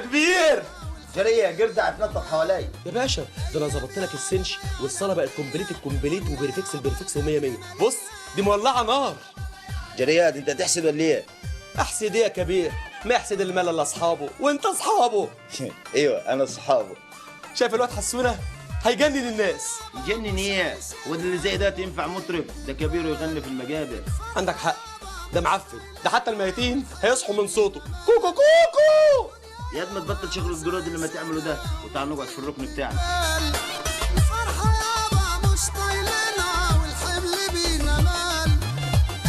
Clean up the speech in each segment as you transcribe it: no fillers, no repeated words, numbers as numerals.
كبير. جريه قردة هتنطط حوالي يا باشا ده انا ظبطت لك السنش والصاله بقت كومبليت الكومبليت وبريفكس البريفكس و100 100. بص دي مولعه نار. جريات انت تحسد ولا ايه؟ احسد ايه يا كبير؟ ما يحسد اللي مال الا اصحابه وانت اصحابه. ايوه انا اصحابه. شايف الواد حسونه هيجنن الناس. يجنن ايه؟ وده اللي زي ده ينفع مطرب؟ ده كبير ويغني في المجابر. عندك حق، ده معفن، ده حتى الميتين هيصحوا من صوته. كوكو كوكو. يا قد ما تبطل شغل الجراد اللي ما تعمله ده وتعال نقعد في الركن بتاعنا. فرحة يابا مش طايلنا والحمل بينا مال.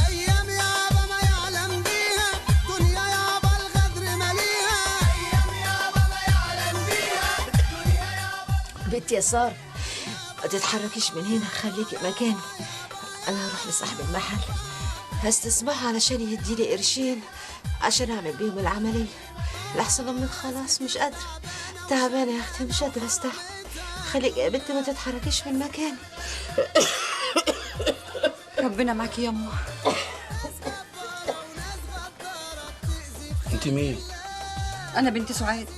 أيام يابا ما يعلم بيها دنيا يابا الغدر ماليها. أيام يابا ما يعلم بيها دنيا يابا. بنتي يا سارة ما تتحركيش من هنا، خليكي مكاني. أنا هروح لصاحب المحل هستسمعها علشان يديلي قرشين عشان أعمل بيهم العملية. لحسن أمي خلاص مش قادرة، تعبانة يا أختي مش قادرة أستحمل. خليك يا بنتي ما تتحركيش من مكاني. ربنا معاكي يا أمه. انت مين؟ أنا بنت سعاد.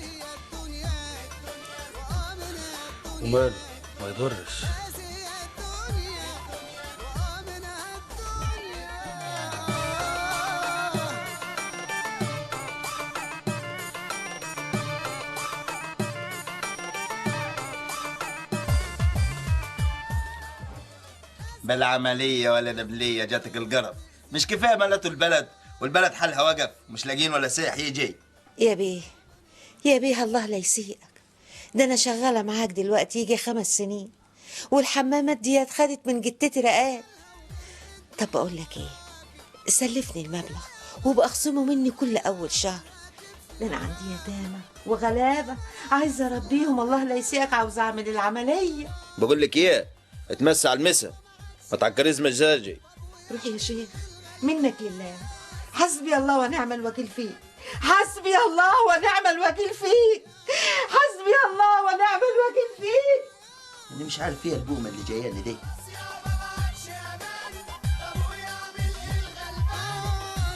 وماله ما يضرش. بلا عملية ولا نبلية جاتك القرف. مش كفاية ملته البلد والبلد حالها وقف مش لاقيين ولا سايح يجي. يا بيه يا بيه الله لا يسيئك، ده أنا شغالة معاك دلوقتي يجي 5 سنين والحمامات ديت خدت من جتتي رقات. طب بقول لك ايه، سلفني المبلغ وبأخصمه مني كل أول شهر. ده أنا عندي يتامى وغلابة عايزة أربيهم. الله لا يسيئك عاوزة أعمل العملية. بقول لك ايه، اتمسى على المسا ما تعكريش مزاجي. روحي يا شيخ منك لله. حسبي الله ونعم الوكيل فيك، حسبي الله ونعم الوكيل فيك، حسبي الله ونعم الوكيل فيك. انا مش عارف ايه البومه اللي جاياني دي.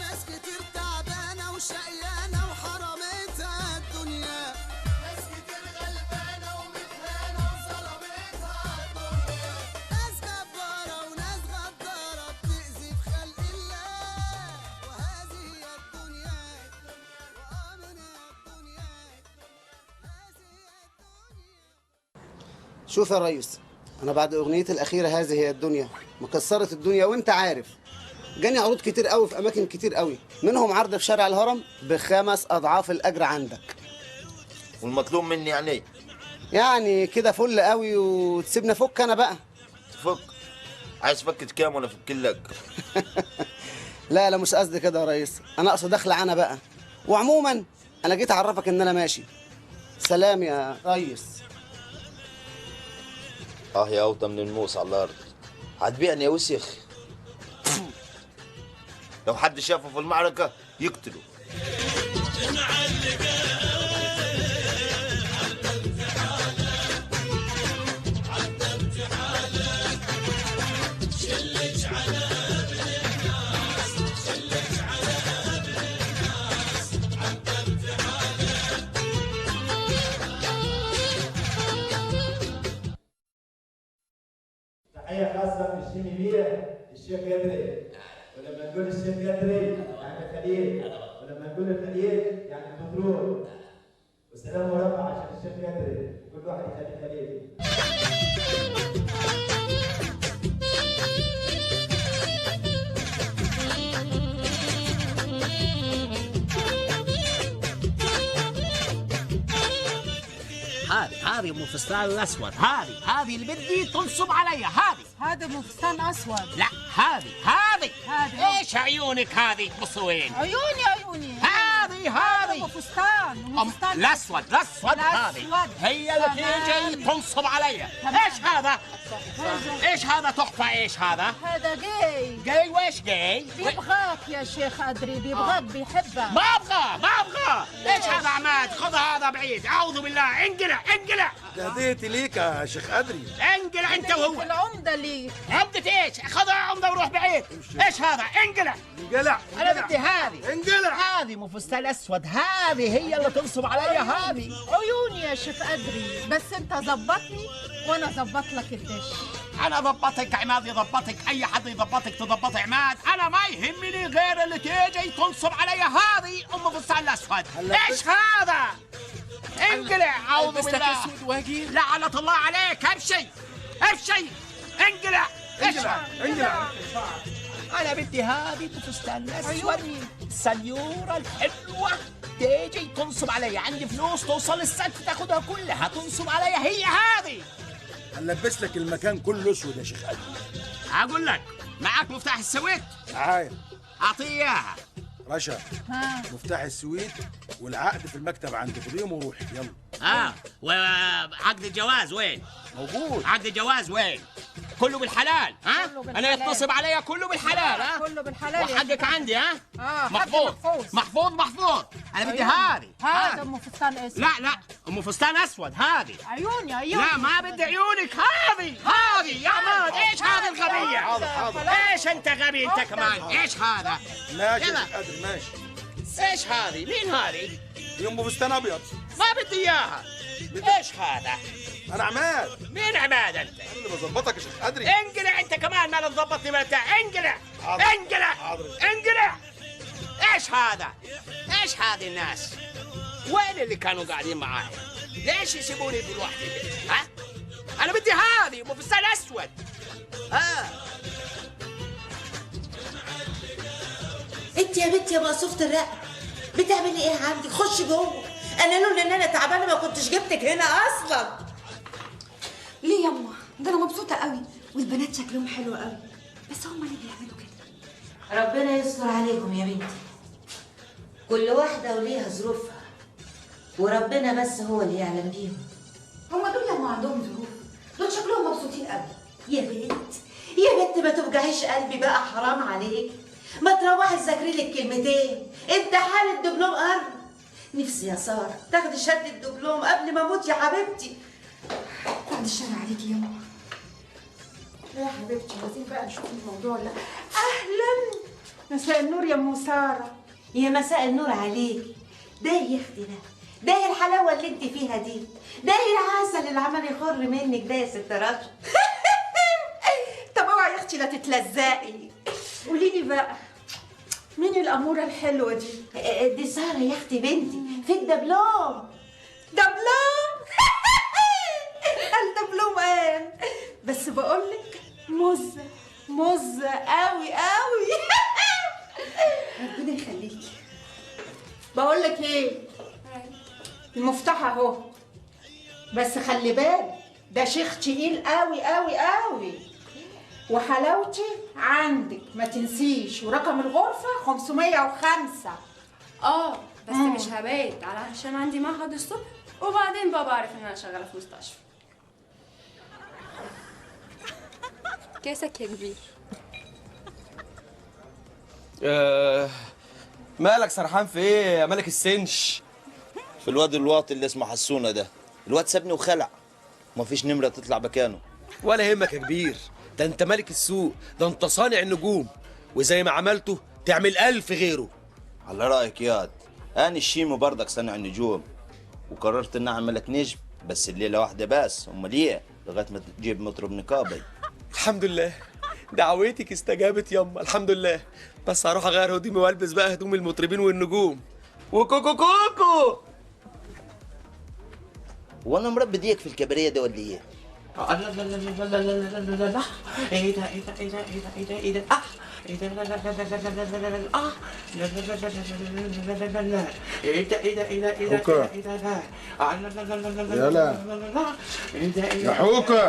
ناس كتير تعبانة وشقيانة وحرمتها الدنيا. ناس كتير غلبانة ومتهانة وظلمتها الدنيا. ناس جبارة وناس غدارة بتأذي في خلق الله. وهذه هي الدنيا ومن الدنيا هذه الدنيا. شوف يا ريس، انا بعد اغنيتي الاخيره هذه هي الدنيا مكسره الدنيا، وانت عارف جاني عروض كتير قوي في اماكن كتير قوي، منهم عرض في شارع الهرم ب5 أضعاف الاجر عندك. والمطلوب مني يعني يعني كده فل قوي وتسيبنا فك انا بقى. تفك؟ عايز فكت كام وانا افك لك؟ لا لا مش قصدي كده يا ريس، انا اقصد اخلع انا بقى. وعموما انا جيت اعرفك ان انا ماشي. سلام يا ريس. يا اوطى من الموس على الارض، هتبيعني يا وسخ. لو حد شافه في المعركة يقتله. تحية خاصة من الشيمي بيه الشيخ يدري. ولما نقول الشيخ يدري يعني خليل، ولما نقول الخليل يعني البترول. والسلام مربع عشان الشيخ يدري، كل واحد يخلي خليل. هذه ام فستان الاسود. هذه اللي بدي تنصب علي. هذا مو فستان أسود. لا هذه ايش عيونك هذه تبص وين؟ عيوني هذه مو فستان الاسود هذه هي اللي تيجي تنصب علي. ايش هذا تحفه؟ ايش هذا جاي ويش جاي؟ بيبغاك يا شيخ أدري، بيبغاك بيحبك. ما ابغى. ايش هذا عماد؟ خذ هذا بعيد. اعوذ بالله. انقلع. هديتي ليك يا شيخ أدري. انقلع انت وهو. العمدة ليك. عمدة ايش؟ خذها عمدة وروح بعيد. ايش هذا؟ انقلع. انقلع. انا بدي هذه. انقلع. هذه مو فستان الاسود هذه هي اللي تنصب عليا هذه. عيوني يا شيخ أدري، بس أنت ظبطني وأنا ظبط لك الدش. انا ضبطك، عماد يضبطك، اي حد يضبطك تضبط عماد. انا ما يهمني غير اللي تيجي تنصب عليا هذه ام فستان الاسود. ايش هذا؟ انقلع اعوذ بالله. اسود واجي لعنة الله عليك. امشي امشي انقلع. انقلع. انا بدي هذه فستان الاسود السنيوره الحلوه تيجي تنصب عليا. عندي فلوس توصل السقف تاخدها كلها تنصب عليا. هي هذه. هنلبس لك المكان كله اسود يا شيخ أدري. اقول لك معاك مفتاح السويت؟ معايا. اعطيه اياها. رشا مفتاح السويت والعقد في المكتب عند قديم وروح يلا. وعقد الجواز وين؟ موجود. عقد الجواز وين؟ كله بالحلال. ها؟ كله بالحلال. انا يغتصب عليا كله بالحلال. ها؟ كله بالحلال. وحقك عندي. ها؟ محفوظ محفوظ. انا بدي هذه. هذا ام فستان اسود. لا ام فستان اسود هذه. عيوني لا ما بدي عيونك. هذه يا عماد. ايش هذه الغبيه؟ حاضر. ايش انت غبي انت كمان؟ ايش هذا؟ ماشي يا يلا. شيخ أدري ماشي. ايش هذه؟ مين هذه؟ يوم فستان ابيض. ما بدي اياها. ايش هذا؟ انا عماد. مين عماد انت؟ انا اللي بظبطك يا شيخ أدري. انقلع انت كمان ما تظبطني ما بتاع. انقلع. حاضر. انقلع. حاضر. انقلع. ايش هذا؟ ايش هذه الناس؟ وين اللي كانوا قاعدين معاي؟ ليش يسيبوني بلوحدي؟ ها؟ انا بدي هذه ام فستان اسود. انت يا بنت يا مقصوفة الرقبة بتعملي ايه عندي؟ خش جوه. انا لولا ان انا تعبانه ما كنتش جبتك هنا اصلا. ليه يما؟ ده انا مبسوطه قوي والبنات شكلهم حلو قوي، بس هما اللي بيعملوا كده. ربنا يستر عليكم يا بنتي. كل واحده وليها ظروفها وربنا بس هو اللي يعلم بيهم. هما دول لما عندهم ظروف دول شكلهم مبسوطين قوي. يا بنت يا بنت ما توجعيش قلبي بقى، حرام عليك. ما تروحي تذاكري لك كلمتين. امتحان الدبلوم قرب. نفسي يا ساره تاخدي شهاده الدبلوم قبل ما اموت يا حبيبتي. بعد الشر عليكي يما. لا يا حبيبتي عايزين بقى نشوف الموضوع. لا اهلا مساء النور يا ام ساره. يا مساء النور عليكي. ده يا اختي ده هي الحلاوه اللي انت فيها دي. ده هي العسل اللي عمال يخر منك ده يا ست رشا. طب اوعي يا اختي لا تتلزقي. قولي لي بقى مين الاموره الحلوه دي؟ دي ساره يا اختي بنتي في الدبلوم. دبلوم؟ الدبلوم قال بس بقولك مزه قوي قوي. ربنا يخليكي. بقولك ايه، المفتاح اهو، بس خلي بالك ده شيخ تقيل قوي قوي قوي، وحلاوتي عندك ما تنسيش، ورقم الغرفه 505. بس مش هبات علشان عندي معهد الصبح، وبعدين بقى بعرف ان انا شغاله في مستشفى. كيسك يا كبير. مالك سرحان في ايه يا ملك السنش؟ في الواد الواطي اللي اسمه حسونه ده. الواد سابني وخلع، ومفيش نمره تطلع مكانه. ولا يهمك يا كبير، ده انت ملك السوق، ده انت صانع النجوم، وزي ما عملته تعمل 1000 غيره. على رايك ياد، انا الشيمو برضك صانع النجوم، وقررت ان اعملك نجم، بس الليله واحده بس. امال ايه؟ لغايه ما تجيب مطرب نقابي. الحمد لله دعوتك استجابت يما، الحمد لله. بس هروح اغير هدومي والبس بقى هدوم المطربين والنجوم. وكوكو كوكو. وانا مربي ديك في الكباريه ده ولا ايه؟ لا لا لا لا لا لا لا لا لا. ايه ده ايه ده ايه ده ايه ده ايه ده ايه ده لا لا لا لا لا لا لا لا لا لا لا لا لا لا لا. ايه ده ايه ده ايه ده ايه ده ايه ده لا لا لا لا لا لا يلا. لا. ايه ده ايه يا حوكة.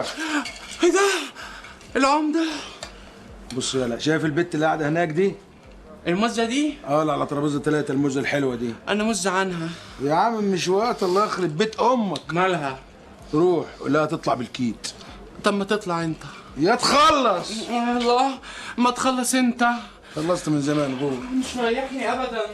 ايه ده العمده. بص يلا، شايف البت اللي قاعده هناك دي؟ المزه دي؟ اللي على ترابيزه 3، المزه الحلوه دي. انا مز عنها يا عم مش وقت، الله يخرب بيت امك. مالها؟ روح لا تطلع بالكيت. طب ما تطلع انت. يا تخلص. الله ما تخلص انت. خلصت من زمان. روح. مش مريحني ابدا.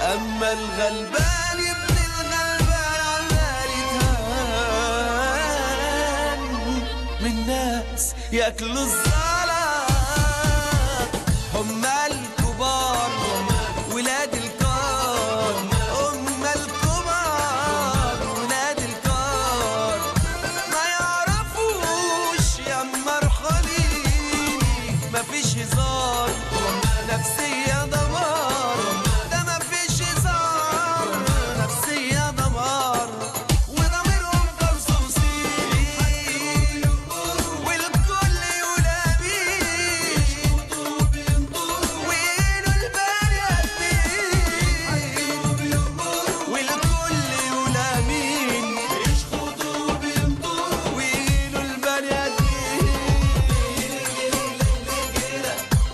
اما الغلبان ابن الغلبان عمال يتهان من ناس ياكلوا الزلط. هم الكبار ولاد الكار، هم الكبار ولاد الكار، ما يعرفوش يا مرحلين مفيش هزار، نفسية دمار، ده مفيش هزار، نفسية دمار، وضميرهم مرصوصين والكل يلامين وينو البني آدمين والكل يلامين وينو البني آدمين.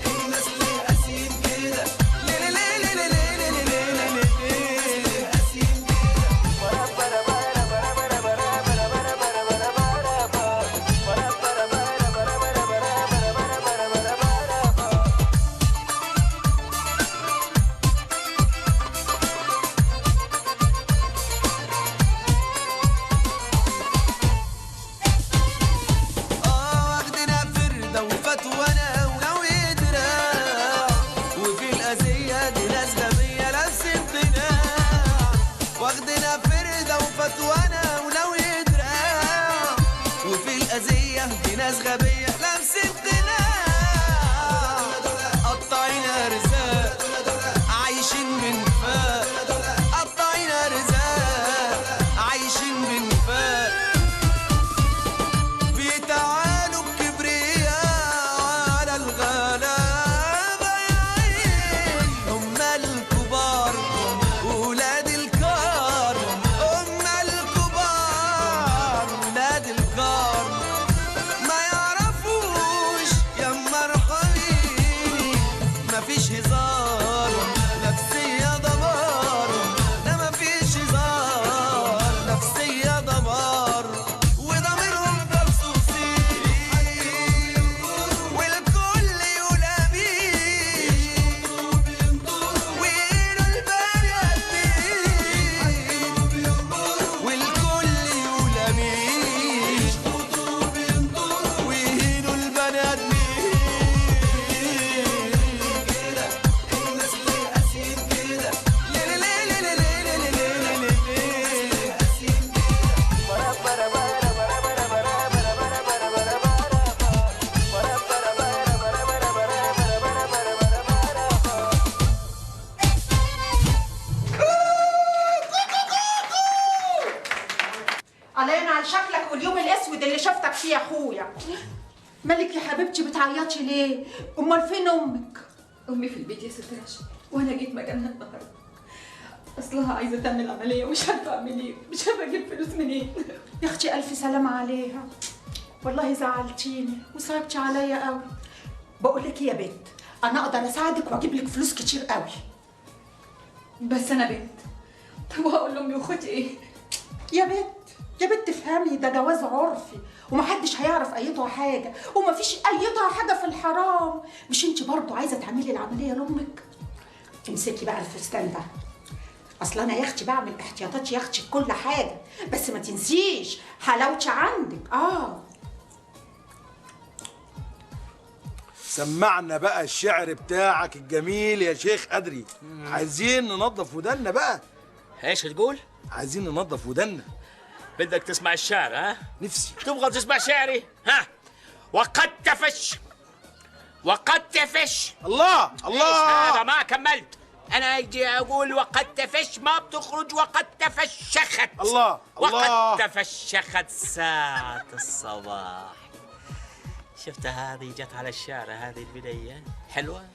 الناس ليه قاسيين كده؟ ليه ليه ليه ليه ليه ليه ليه قاسيين واخدنا فردة وفتوانة وناوي دراع، وفي الأذية دي ناس غبية لابسين قناع. واخدنا فردة وفتوانة وناوي دراع، وفي الأذية دي ناس غبية لابسين قناع. قطعين أرزاق عايشين بنفاق، قطعين أرزاق عايشين بنفاق، بيتعالوا بكبرياء على الغلابة يا عين. هم الكبار ولاد الكار، هم الكبار ولاد الكار، ما يعرفوش يا مرحلين مفيش هزار، نفسية دمار، ده مفيش هزار، نفسية دمار، وضميرهم مرصوصين والكل يلامين وينو البني آدمين والكل يلامين وينو البني آدمين. الناس ليه قاسيين كده؟ ليه ليه ليه ليه ليه ليه ليه قاسيين علينا على شكلك واليوم الاسود اللي شفتك فيه يا اخويا. مالك يا حبيبتي بتعيطي ليه؟ امال فين امك؟ امي في البيت يا ست رشا، وانا جيت مكانها النهارده. اصلها عايزه تعمل عمليه ومش عارفه اعمل ايه، مش عارفه اجيب فلوس منين. يا اختي الف سلامه عليها. والله زعلتيني وصعبتي عليا قوي. بقول لك ايه يا بنت، انا اقدر اساعدك واجيب لك فلوس كتير قوي. بس انا بنت. طب وهقول لامي واخواتي ايه؟ يا بنت يا بنت افهمي، ده جواز عرفي ومحدش هيعرف ايتها حاجه، ومفيش ايتها حاجه في الحرام. مش انت برضو عايزه تعملي العمليه لامك؟ امسكي بقى الفستان ده، اصل انا يا اختي بعمل احتياطات يا اختي في كل حاجه، بس ما تنسيش حلاوتي عندك. سمعنا بقى الشعر بتاعك الجميل يا شيخ أدري. عايزين ننظف ودنا بقى. ايش تقول؟ عايزين ننظف ودنا. بدك تسمع الشعر ها؟ نفسي. تبغى تسمع شعري؟ ها؟ وقد تفش وقد تفش. الله الله، هذا ما كملت. انا اجي اقول وقد تفش ما بتخرج وقد تفشخت. الله الله، وقد تفشخت ساعة الصباح. شفت هذه جت على الشارع، هذه البنية حلوة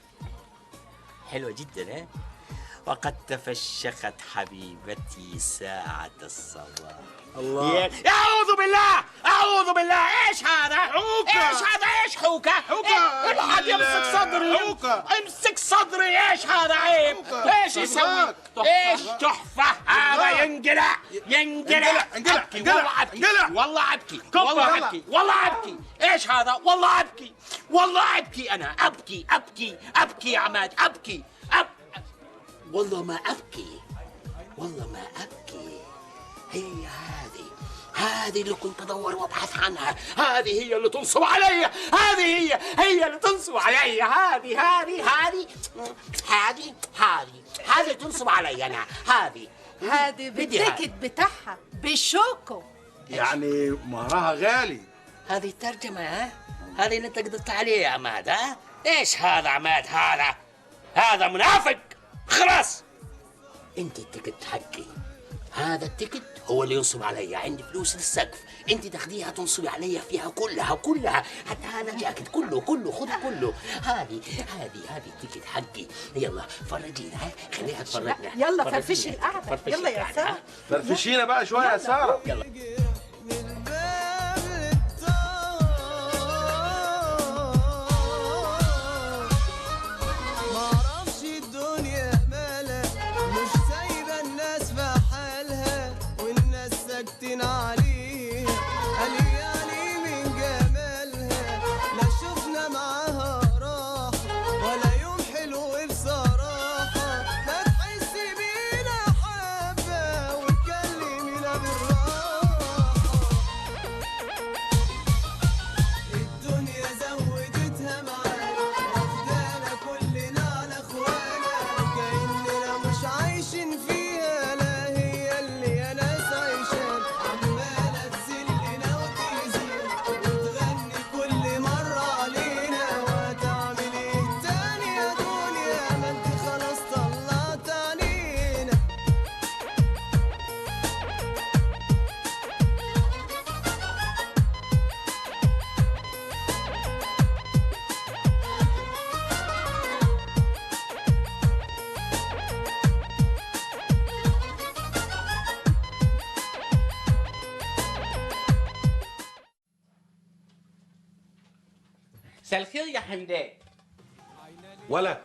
حلوة جدا ها. وقد تفشخت حبيبتي ساعة الصباح. الله. أعوذ بالله أعوذ بالله. إيش هذا؟ حوكة. إيش هذا؟ إيش حوكة؟ حوكة. الحد يمسك صدري. حوكة. امسك صدري. إيش هذا عيب؟ إيش يسوي؟ إيش تحفة هذا؟ ينقلع ينقلع. أبكي والله أبكي والله أبكي والله أبكي والله أبكي. إيش هذا؟ والله أبكي والله أبكي. أنا أبكي أبكي أبكي يا عماد أبكي والله ما أبكي، والله ما أبكي. هي هذه اللي كنت أدور وأبحث عنها، هذه هي اللي تنصب علي، هي اللي تنصب علي، هذه تنصب علي أنا، هذه بالتيكت بتاعها بالشوكو. يعني مهرها غالي. هذه الترجمة ها؟ هذه اللي انت قدرت عليه يا عماد ها؟ ايش هذا عماد؟ هذا منافق. خلاص انت التيكت حقي، هذا التيكت هو اللي ينصب علي. عندي فلوس للسقف، انت تاخديها تنصبي علي فيها كلها، حتى هذا جاكيت كله خذ كله. هذه التيكت حقي. يلا فرجينا، ها خليها تفرجنا. يلا فرفشي القعده، يلا يا ساره فرفشينا بقى شويه يا ساره. يلا عليها قلياني من جمالها، لا شفنا معاها راحة ولا يوم حلو بصراحة. ما تحسي بينا حبة وتكلمينا بالراحة. الدنيا زودتها معانا واخدانا كلنا على اخوانا، كأننا مش عايشين فيها، لا هي اللي يا ناس عايشة. مساء الخير يا حمدان. ولا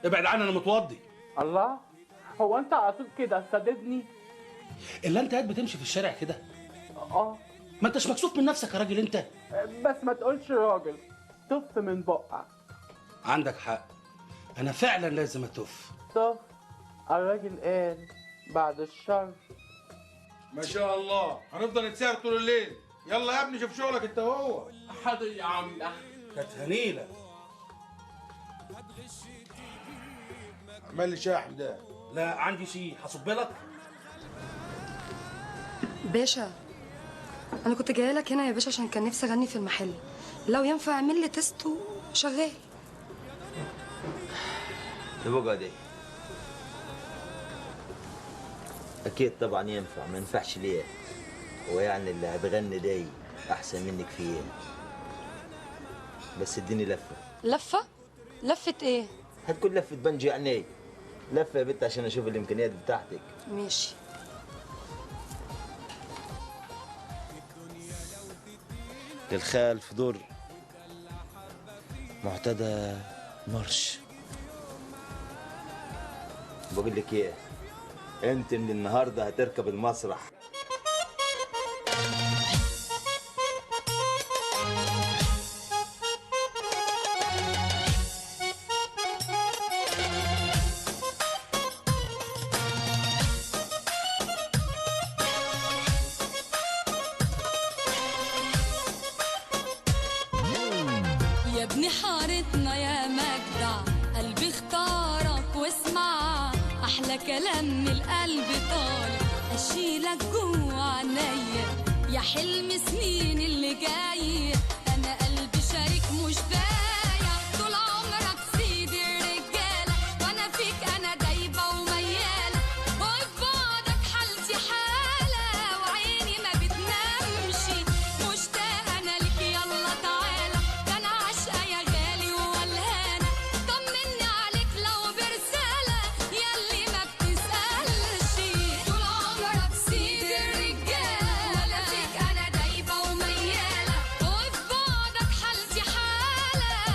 ابعد عني، انا متوضي. الله، هو انت على طول كده سددني؟ الا انت قاعد بتمشي في الشارع كده؟ ما انتش مكسوف من نفسك يا راجل انت؟ بس ما تقولش راجل، تف من بقك. عندك حق، انا فعلا لازم اتف. تف، الراجل قال بعد الشر. ما شاء الله، هنفضل نتسهر طول الليل. يلا يا ابني شوف شغلك انت وهو. حاضر يا عم. كانت هنيله. عمال لي شاحن ده. لا عندي شيء هصب لك. باشا انا كنت جايه لك هنا يا باشا عشان كان نفسي اغني في المحل، لو ينفع اعمل لي تيست وشغال. طب اقعد. اكيد طبعا ينفع، ما ينفعش ليه؟ هو يعني اللي هتغني داي احسن منك في ايه؟ بس اديني لفه. لفه ايه؟ هتكون لفه بنج يعني. لفه يا بنت عشان اشوف الامكانيات بتاعتك. ماشي. للخال في دور معتدى مرش. بقول لك ايه، انت من النهارده هتركب المسرح. يا ابن حارتنا يا مجدع، قلبي اختارك واسمع، احلى كلام من القلب طالع، اشيلك جوا عينيا يا حلم سنين اللي جاي. انا قلبي شريك مش بايع، طول عمرك سيد الرجاله، وانا فيك انا دايبه ومياله، وفي بعدك حالتي حاله، وعيني ما بتنامش، مشتاقه انا لك يلا تعالى، ده انا عاشقه يا غالي وولهانه، طمني عليك لو برساله، ياللي ما بتسالش، طول عمرك سيد الرجاله، وانا فيك انا دايبه ومياله، وفي بعدك حالتي حاله،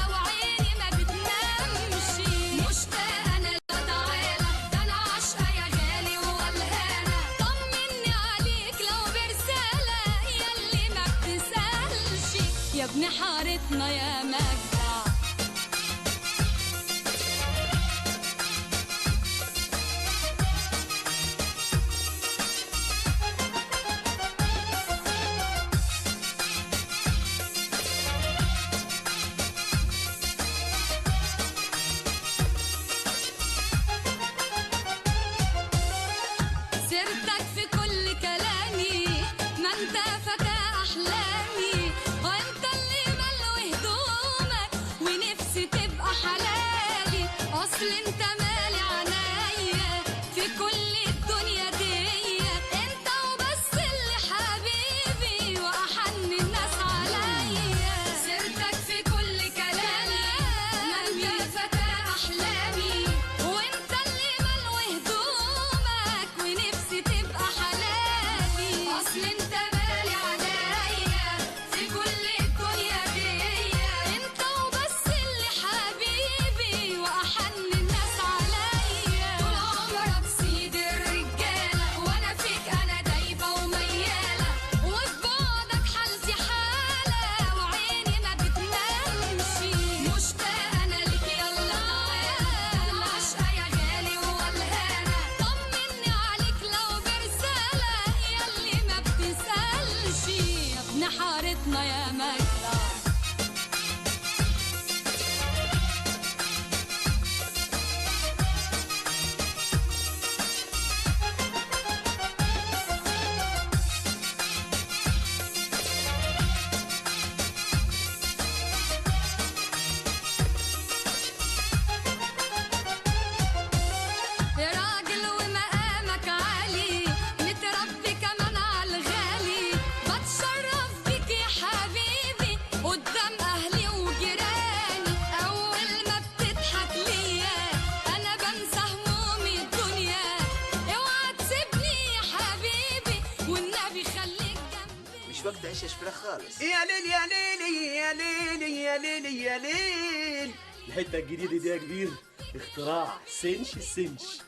عيشش فراخ خالص. يا ليل يا ليل يا ليل يا ليل يا ليل. الحته الجديده دي يا كبير اختراع سنش السنش.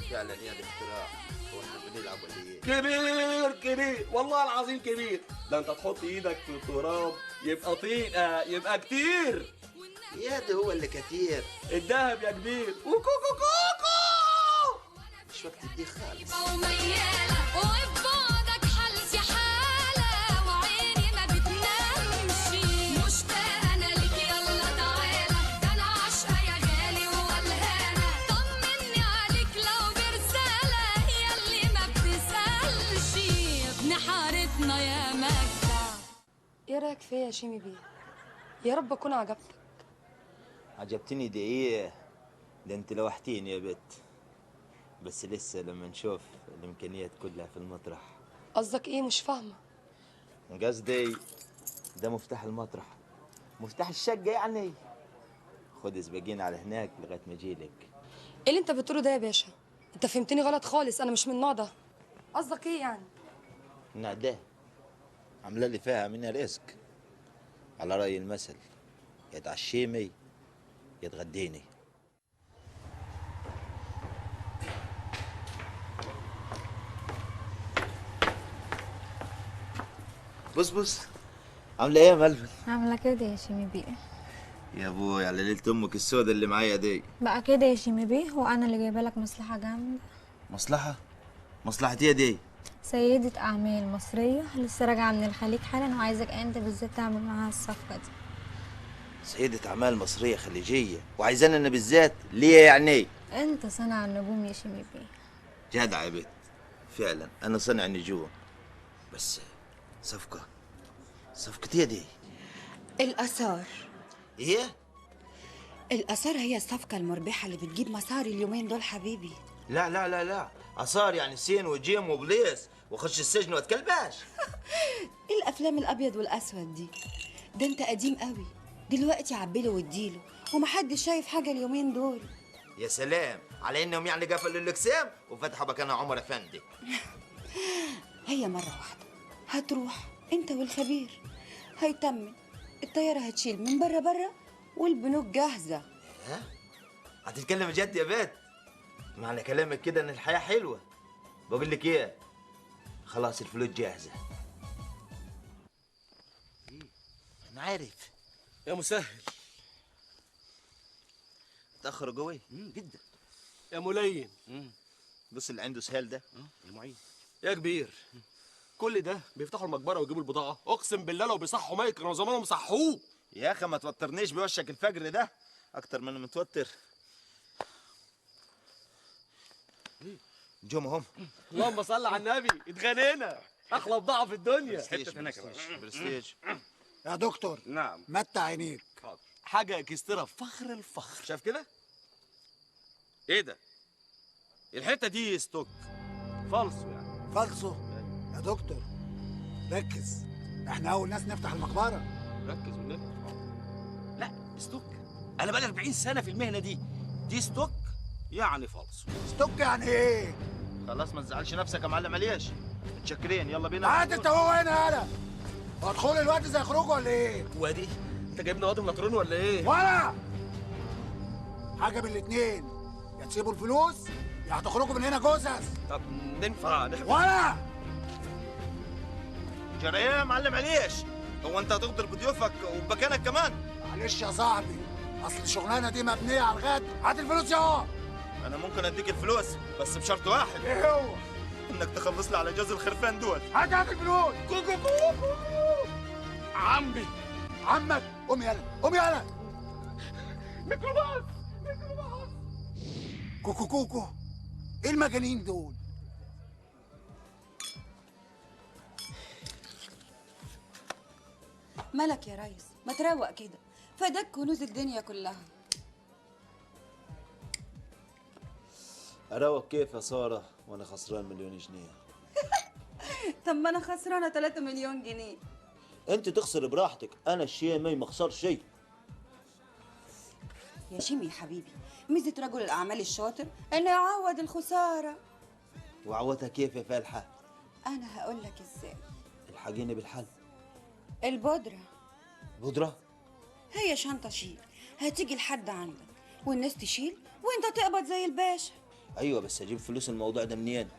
فعلا يا الاختراع. هو احنا بنلعب ولا ايه؟ كبير كبير والله العظيم كبير. ده انت تحط ايدك في التراب يبقى طين يبقى كتير. يا ده هو اللي كتير. الدهب يا كبير. وكوكو كوكو. مش وقت الدي خالص. وميالة وفي بعدك حالتي حالة وعيني ما بتنامش. مشتاقة أنا ليك يلا تعالى ده أنا عاشقة يا غالي وولهانة. طمني عليك لو برسالة ياللي ما بتسألش يا ابن حارتنا يا مجدع. ايه رايك فيا يا شيمي بيه؟ يا رب اكون عجبتك. عجبتني دي ايه؟ ده انت لوحتيني يا بت. بس لسه لما نشوف الامكانيات كلها في المطرح. قصدك ايه؟ مش فاهمه. قصدي ده مفتاح المطرح، مفتاح الشقه يعني. خد اسبقين على هناك لغايه ما اجيلك. ايه اللي انت بتقوله ده يا باشا؟ انت فهمتني غلط خالص، انا مش من النوع ده. قصدك ايه يعني؟ ده عامله لي فيها منها رزق، على راي المثل يا تعشيمي يا تغديني. بص عامله ايه يا ملفت؟ عاملة كده يا شيمي بيه. يا ابوي على ليله امك السودة اللي معايا دي. بقى كده يا شيمي بيه، وانا اللي جايبه لك مصلحة جامدة. مصلحه؟ مصلحتي ايه دي؟ سيدة اعمال مصرية لسه راجعة من الخليج حالا، وعايزك انت بالذات تعمل معاها الصفقة دي. سيدة اعمال مصريه خليجيه وعايزانا انا بالذات؟ ليه يعني؟ انت صانع النجوم يا شيمي بيه. جدع يا بنت، فعلا انا صانع نجوم. بس صفقتي دي الآثار. ايه؟ الآثار هي الصفقة المربحة اللي بتجيب مصاري اليومين دول حبيبي. لا لا لا لا، اثار يعني سين وجيم وبليس واخش السجن واتكلباش. ايه الأفلام الأبيض والأسود دي؟ ده أنت قديم قوي، دلوقتي عبله واديله ومحدش شايف حاجة اليومين دول. يا سلام على انهم يعني قفلوا الاقسام وفتحوا مكانها عمر افندي. هي مرة واحدة هتروح انت والخبير، هيتمن الطيارة هتشيل من بره والبنوك جاهزة. ها؟ هتتكلم جد يا بنت؟ معنى كلامك كده ان الحياة حلوة. بقول لك ايه، خلاص الفلوس جاهزة. انا عارف يا مسهل. تأخر قوي جدا يا ملين. بص اللي عنده سهال ده يا معين يا كبير. كل ده بيفتحوا المقبره ويجيبوا البضاعه، اقسم بالله لو بيصحوا ميه كانوا زمانهم صحوه. يا اخي ما توترنيش بوشك الفجر ده اكتر من متوتر. جم هم. اللهم صل على النبي. اتغنينا احلى بضاعه في الدنيا. حته هناك يا باشا. برستيج. يا دكتور. نعم. متع عينيك. حاضر. حاجه اكسترا فخر الفخر. شايف كده؟ ايه ده؟ الحته دي ستوك فالصو يعني. فالصو يا دكتور ركز، احنا اول ناس نفتح المقبره. ركز والنبي. لا ستوك، انا بقالي 40 سنه في المهنه دي ستوك يعني فالصو. ستوك يعني ايه؟ خلاص ما تزعلش نفسك يا معلم عليش. متشكرين يلا بينا. قاعد انت وهو هنا يالا. هتدخلوا الوقت زي خروجه ولا ايه؟ وادي انت جايبنا وادي ملطرون ولا ايه؟ ولا حاجه من الاتنين، يا تسيبوا الفلوس يا هتخرجوا من هنا جثث. طب ننفع ولا جرى ايه يا معلم عليش؟ هو انت هتغدر بضيوفك وبمكانك كمان؟ معلش يا صاحبي، اصل الشغلانه دي مبنيه على الغد. هات الفلوس يا انا ممكن اديك الفلوس بس بشرط واحد. ايه هو؟ انك تخلص لي على جوز الخرفان دول. هات الفلوس. كوكو عمي عمك قوم يلا قوم يلا. ميكروباص كوكو ايه المجانين دول؟ مالك يا ريس؟ ما تروق كده، فداك كنوز الدنيا كلها. اروق كيف يا ساره وانا خسران مليون جنيه؟ طب ما انا خسرانه 3 مليون جنيه. انت تخسر براحتك، انا الشيء ما اخسرش شيء. يا شيمي يا حبيبي، ميزه رجل الاعمال الشاطر انه يعوض الخساره. وعوتها كيف يا فالحه؟ انا هقول لك ازاي. الحقيني بالحل. البودرة. بودرة؟ هي شنطة شيل، هتيجي لحد عندك والناس تشيل وانت تقبض زي الباشا. ايوه بس اجيب فلوس الموضوع ده منين؟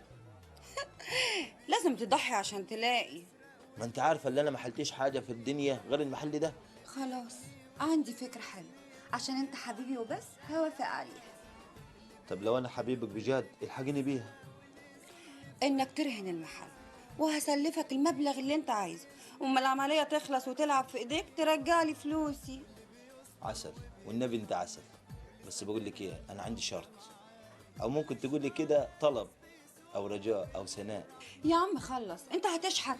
لازم تضحي عشان تلاقي. ما انت عارفه ان انا ما حلتش حاجه في الدنيا غير المحل ده. خلاص عندي فكرة حلوة، عشان انت حبيبي وبس هوافق عليها. طب لو انا حبيبك بجد الحقيني بيها. انك ترهن المحل وهسلفك المبلغ اللي انت عايزه، وما العملية تخلص وتلعب في ايديك ترجع لي فلوسي. عسل والنبي انت عسل. بس بقول لك ايه، انا عندي شرط، او ممكن تقول لي كده طلب او رجاء او ثناء. يا عم خلص، انت هتشحت.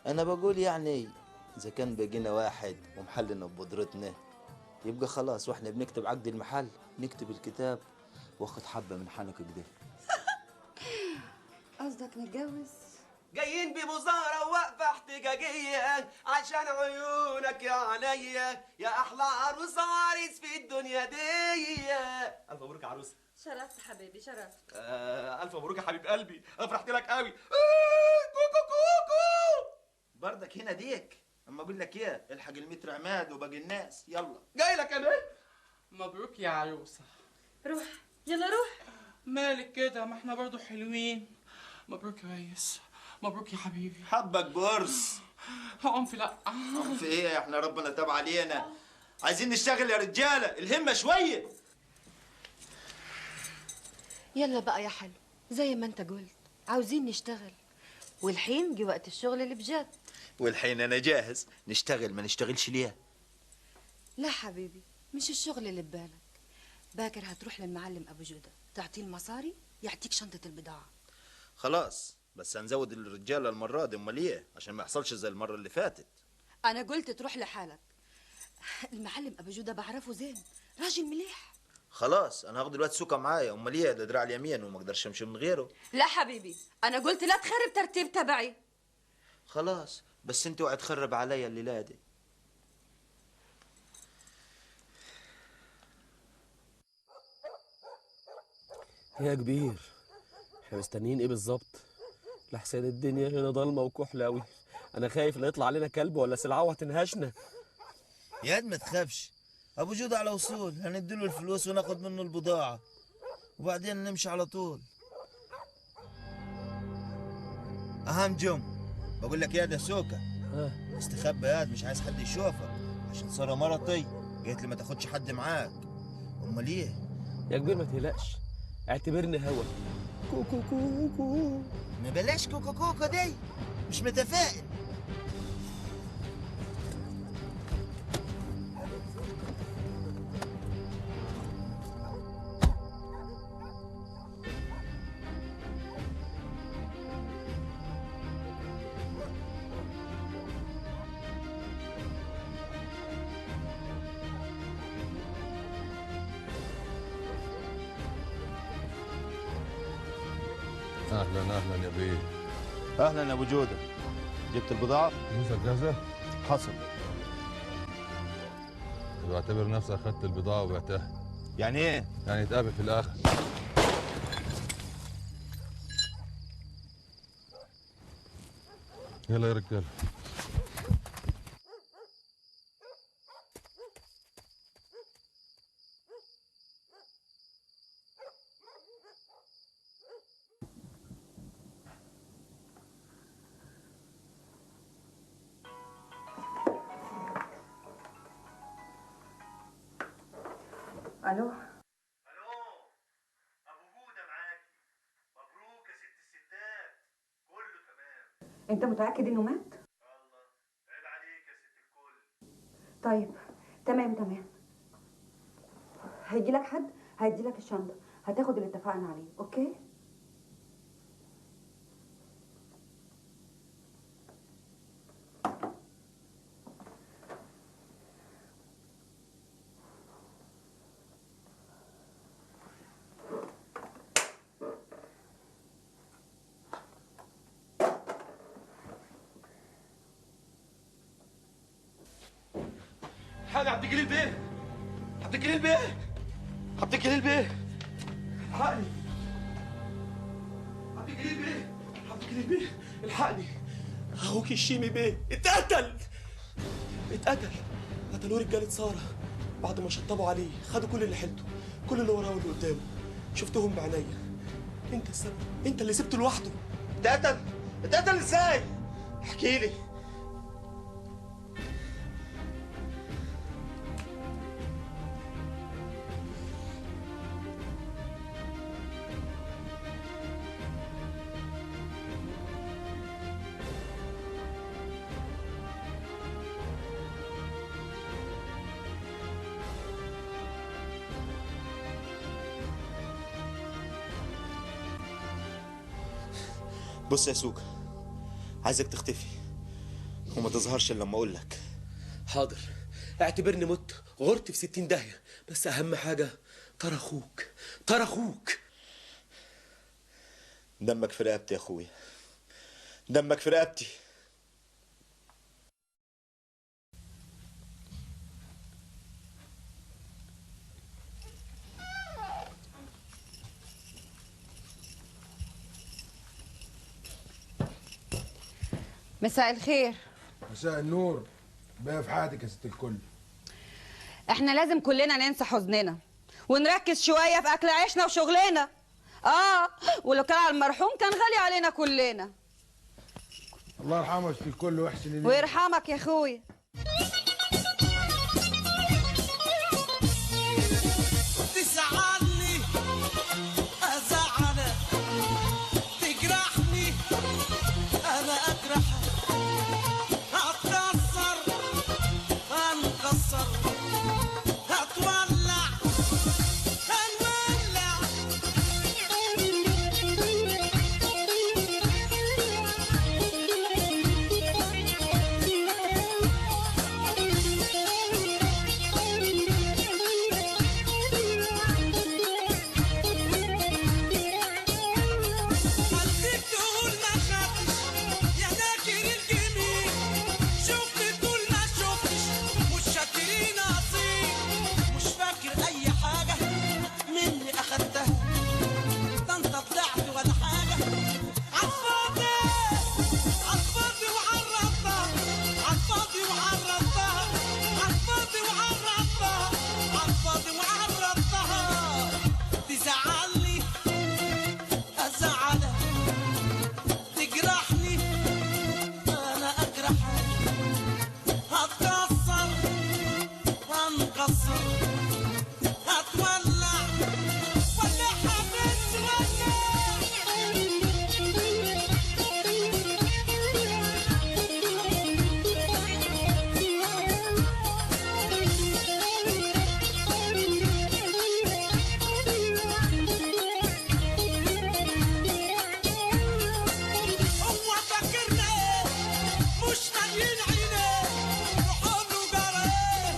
انا بقول يعني اذا كان بقينا واحد ومحلنا ببودرتنا يبقى خلاص، واحنا بنكتب عقد المحل نكتب الكتاب واخد حبه من حنك كده. قصدك نتجوز؟ جايين بمظاهرة ووقفة احتجاجية عشان عيونك يا عينيا يا أحلى عروسة عريس في الدنيا دي. ألف مبروك يا عروسة. شرفت حبيبي شرفت. ألف مبروك يا حبيب قلبي، أنا فرحت لك قوي. كوكو كوكو بردك هنا ديك. اما اقول لك ايه، الحق المتر عماد وباقي الناس يلا. جاي لك أنا. مبروك يا عروسة. روح يلا روح. مالك كده؟ ما احنا برضو حلوين. مبروك يا ريس، مبروك يا حبيبي. حبك بورس. عنف لا. عنف ايه؟ احنا ربنا تاب علينا، عايزين نشتغل يا رجاله، الهمه شويه. يلا بقى يا حلو، زي ما انت قلت عاوزين نشتغل، والحين جه وقت الشغل اللي بجد. والحين انا جاهز نشتغل، ما نشتغلش ليه؟ لا حبيبي، مش الشغل اللي ببالك. باكر هتروح للمعلم ابو جودة تعطيه المصاري يعطيك شنطة البضاعة. خلاص بس هنزود الرجاله المره دي، امال ايه؟ عشان ما يحصلش زي المره اللي فاتت. انا قلت تروح لحالك. المعلم ابو جودة بعرفه زين، راجل مليح. خلاص انا هاخد الواد سوكا معايا، امال ايه؟ ده دراع اليمين وما اقدرش امشي من غيره. لا حبيبي، انا قلت لا تخرب ترتيب تبعي. خلاص بس انت اوعي تخرب عليا الليله دي. يا كبير، احنا مستنيين ايه بالظبط؟ لحسين الدنيا هنا ضلمه وكحله قوي، انا خايف لا يطلع علينا كلب ولا سلعه وهتنهشنا. يا قد ما تخافش، ابو جودة على وصول، هنديله الفلوس وناخد منه البضاعه وبعدين نمشي على طول. اهم جم بقول لك يا ده سوكا، استخبى يا مش عايز حد يشوفك، عشان ساره مرتي قالت لي ما تاخدش حد معاك. امال ايه؟ يا كبير ما تقلقش، اعتبرني هوا. كوكو كوكو. ما بلاش كوكو كوكو دي، مش متفائل. اهلا اهلا يا بيه. اهلا يا ابو جوده، جبت البضاعه؟ فلوسك جاهزه؟ حصل. بعتبر نفسك اخدت البضاعه وبعتها. يعني ايه؟ يعني نتقابل في الاخر. يلا يا رجاله. الو. ابو جوده معاكي. مبروك يا ست الستات، كله تمام. انت متاكد انه مات؟ الله عيب عليك يا ست الكل. طيب تمام. هيجي لك حد هيدي لك الشنطه، هتاخد اللي اتفقنا عليه. اوكي؟ حاجة عبد الجليل بيه، عبد الجليل بيه، عبد الجليل بيه، الحقني. عبد الجليل بيه، عبد الجليل بيه، الحقني. اخوك الشيمي بيه اتقتل. اتقتل. قتلوه رجاله ساره بعد ما شطبوا عليه، خدوا كل اللي حيلته، كل اللي وراه واللي قدامه. شفتهم بعينيا. انت السبب، انت اللي سبته لوحده. اتقتل؟ اتقتل ازاي؟ احكي لي. بص يا سوكا، عايزك تختفي وما تظهرش الا لما اقول لك. حاضر، اعتبرني مت، غرت في 60 داهيه، بس اهم حاجه ترى اخوك، ترى اخوك. دمك في رقبتي يا اخويا، دمك في رقبتي. مساء الخير. مساء النور. بقى في حياتك يا ست الكل. احنا لازم كلنا ننسى حزننا ونركز شويه في اكل عيشنا وشغلنا. ولو كان على المرحوم كان غالي علينا كلنا. الله يرحمه يا ست الكل ويحسن اليك. ويرحمك يا اخويا. تزعلني ازعلك، تجرحني انا اجرحك، هتكسر هنكسر، هتولع هنولع. خليك تقول ما خدتش يا ناكر الجميل، شفت تقول ما شفتش، مش شاكرين اصيل، مش فاكر اي حاجه مني اخدتها، ده انت طلعت ولا حاجه عالفاضي، عالفاضي وعرضتها، عالفاضي وعرضتها، عالفاضي وعرضتها، عالفاضي وعرضتها. تزعلني ازعلك، تجرحني انا اجرحك، هتكسر هنكسر، هتولع ولا هو فاكرنا ايه؟ مش مالين عينيه، روحوا له جرى ايه؟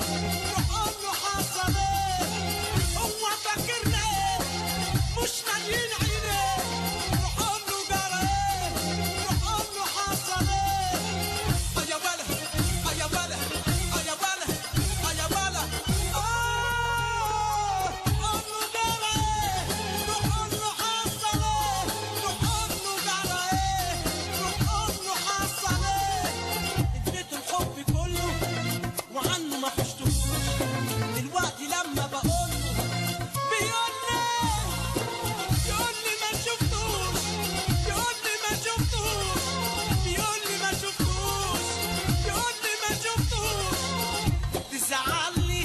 روحوا له حصل ايه؟ هو فاكرنا ايه؟ مش مالين عينيه، روحوا له جرى ايه؟ روحوا له حصل ايه؟ يا ولا يا ولا يا ولا يا ولا، روحوا له جرى ايه؟ روحوا له حصل ايه؟ روحوا له جرى ايه؟ روحوا له حصل ايه؟ اديت الحب كله وعنه ما حشتوش، دلوقتي لما بقول له بيقول لي ما شفتوش، يقول لي ما شفتوش، يقول لي ما شفتوش، يقول لي ما شفتوش. تزعلني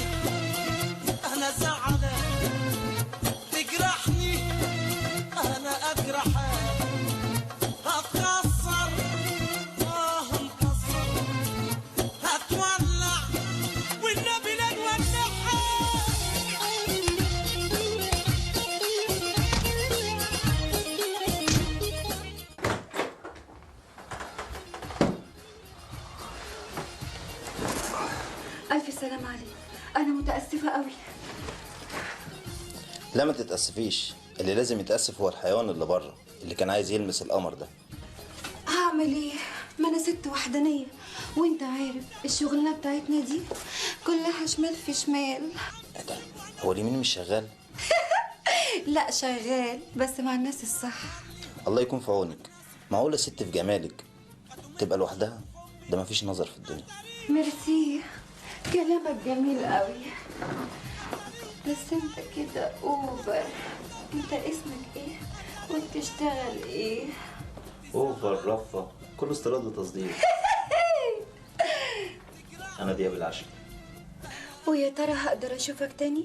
انا زعلك، تجرحني انا اجرحك، هتكسر هنكسر، هتولع والنبي لا نولعها. الف سلام عليك. انا متاسفه قوي. لا ما تتأسفيش، اللي لازم يتأسف هو الحيوان اللي بره اللي كان عايز يلمس القمر ده. هعمل ايه؟ ما انا ست وحدانيه، وانت عارف الشغلانه بتاعتنا دي كلها شمال في شمال. هو اليمين مش شغال؟ لا شغال، بس مع الناس الصح. الله يكون في عونك. معقولة ست في جمالك تبقى لوحدها؟ ده مفيش نظر في الدنيا. ميرسي، كلامك جميل قوي، بس انت كده اوفر. انت اسمك ايه وبتشتغل ايه؟ اوفر رفة، كله استيراد وتصدير. انا دياب العشق. ويا ترى هقدر اشوفك تاني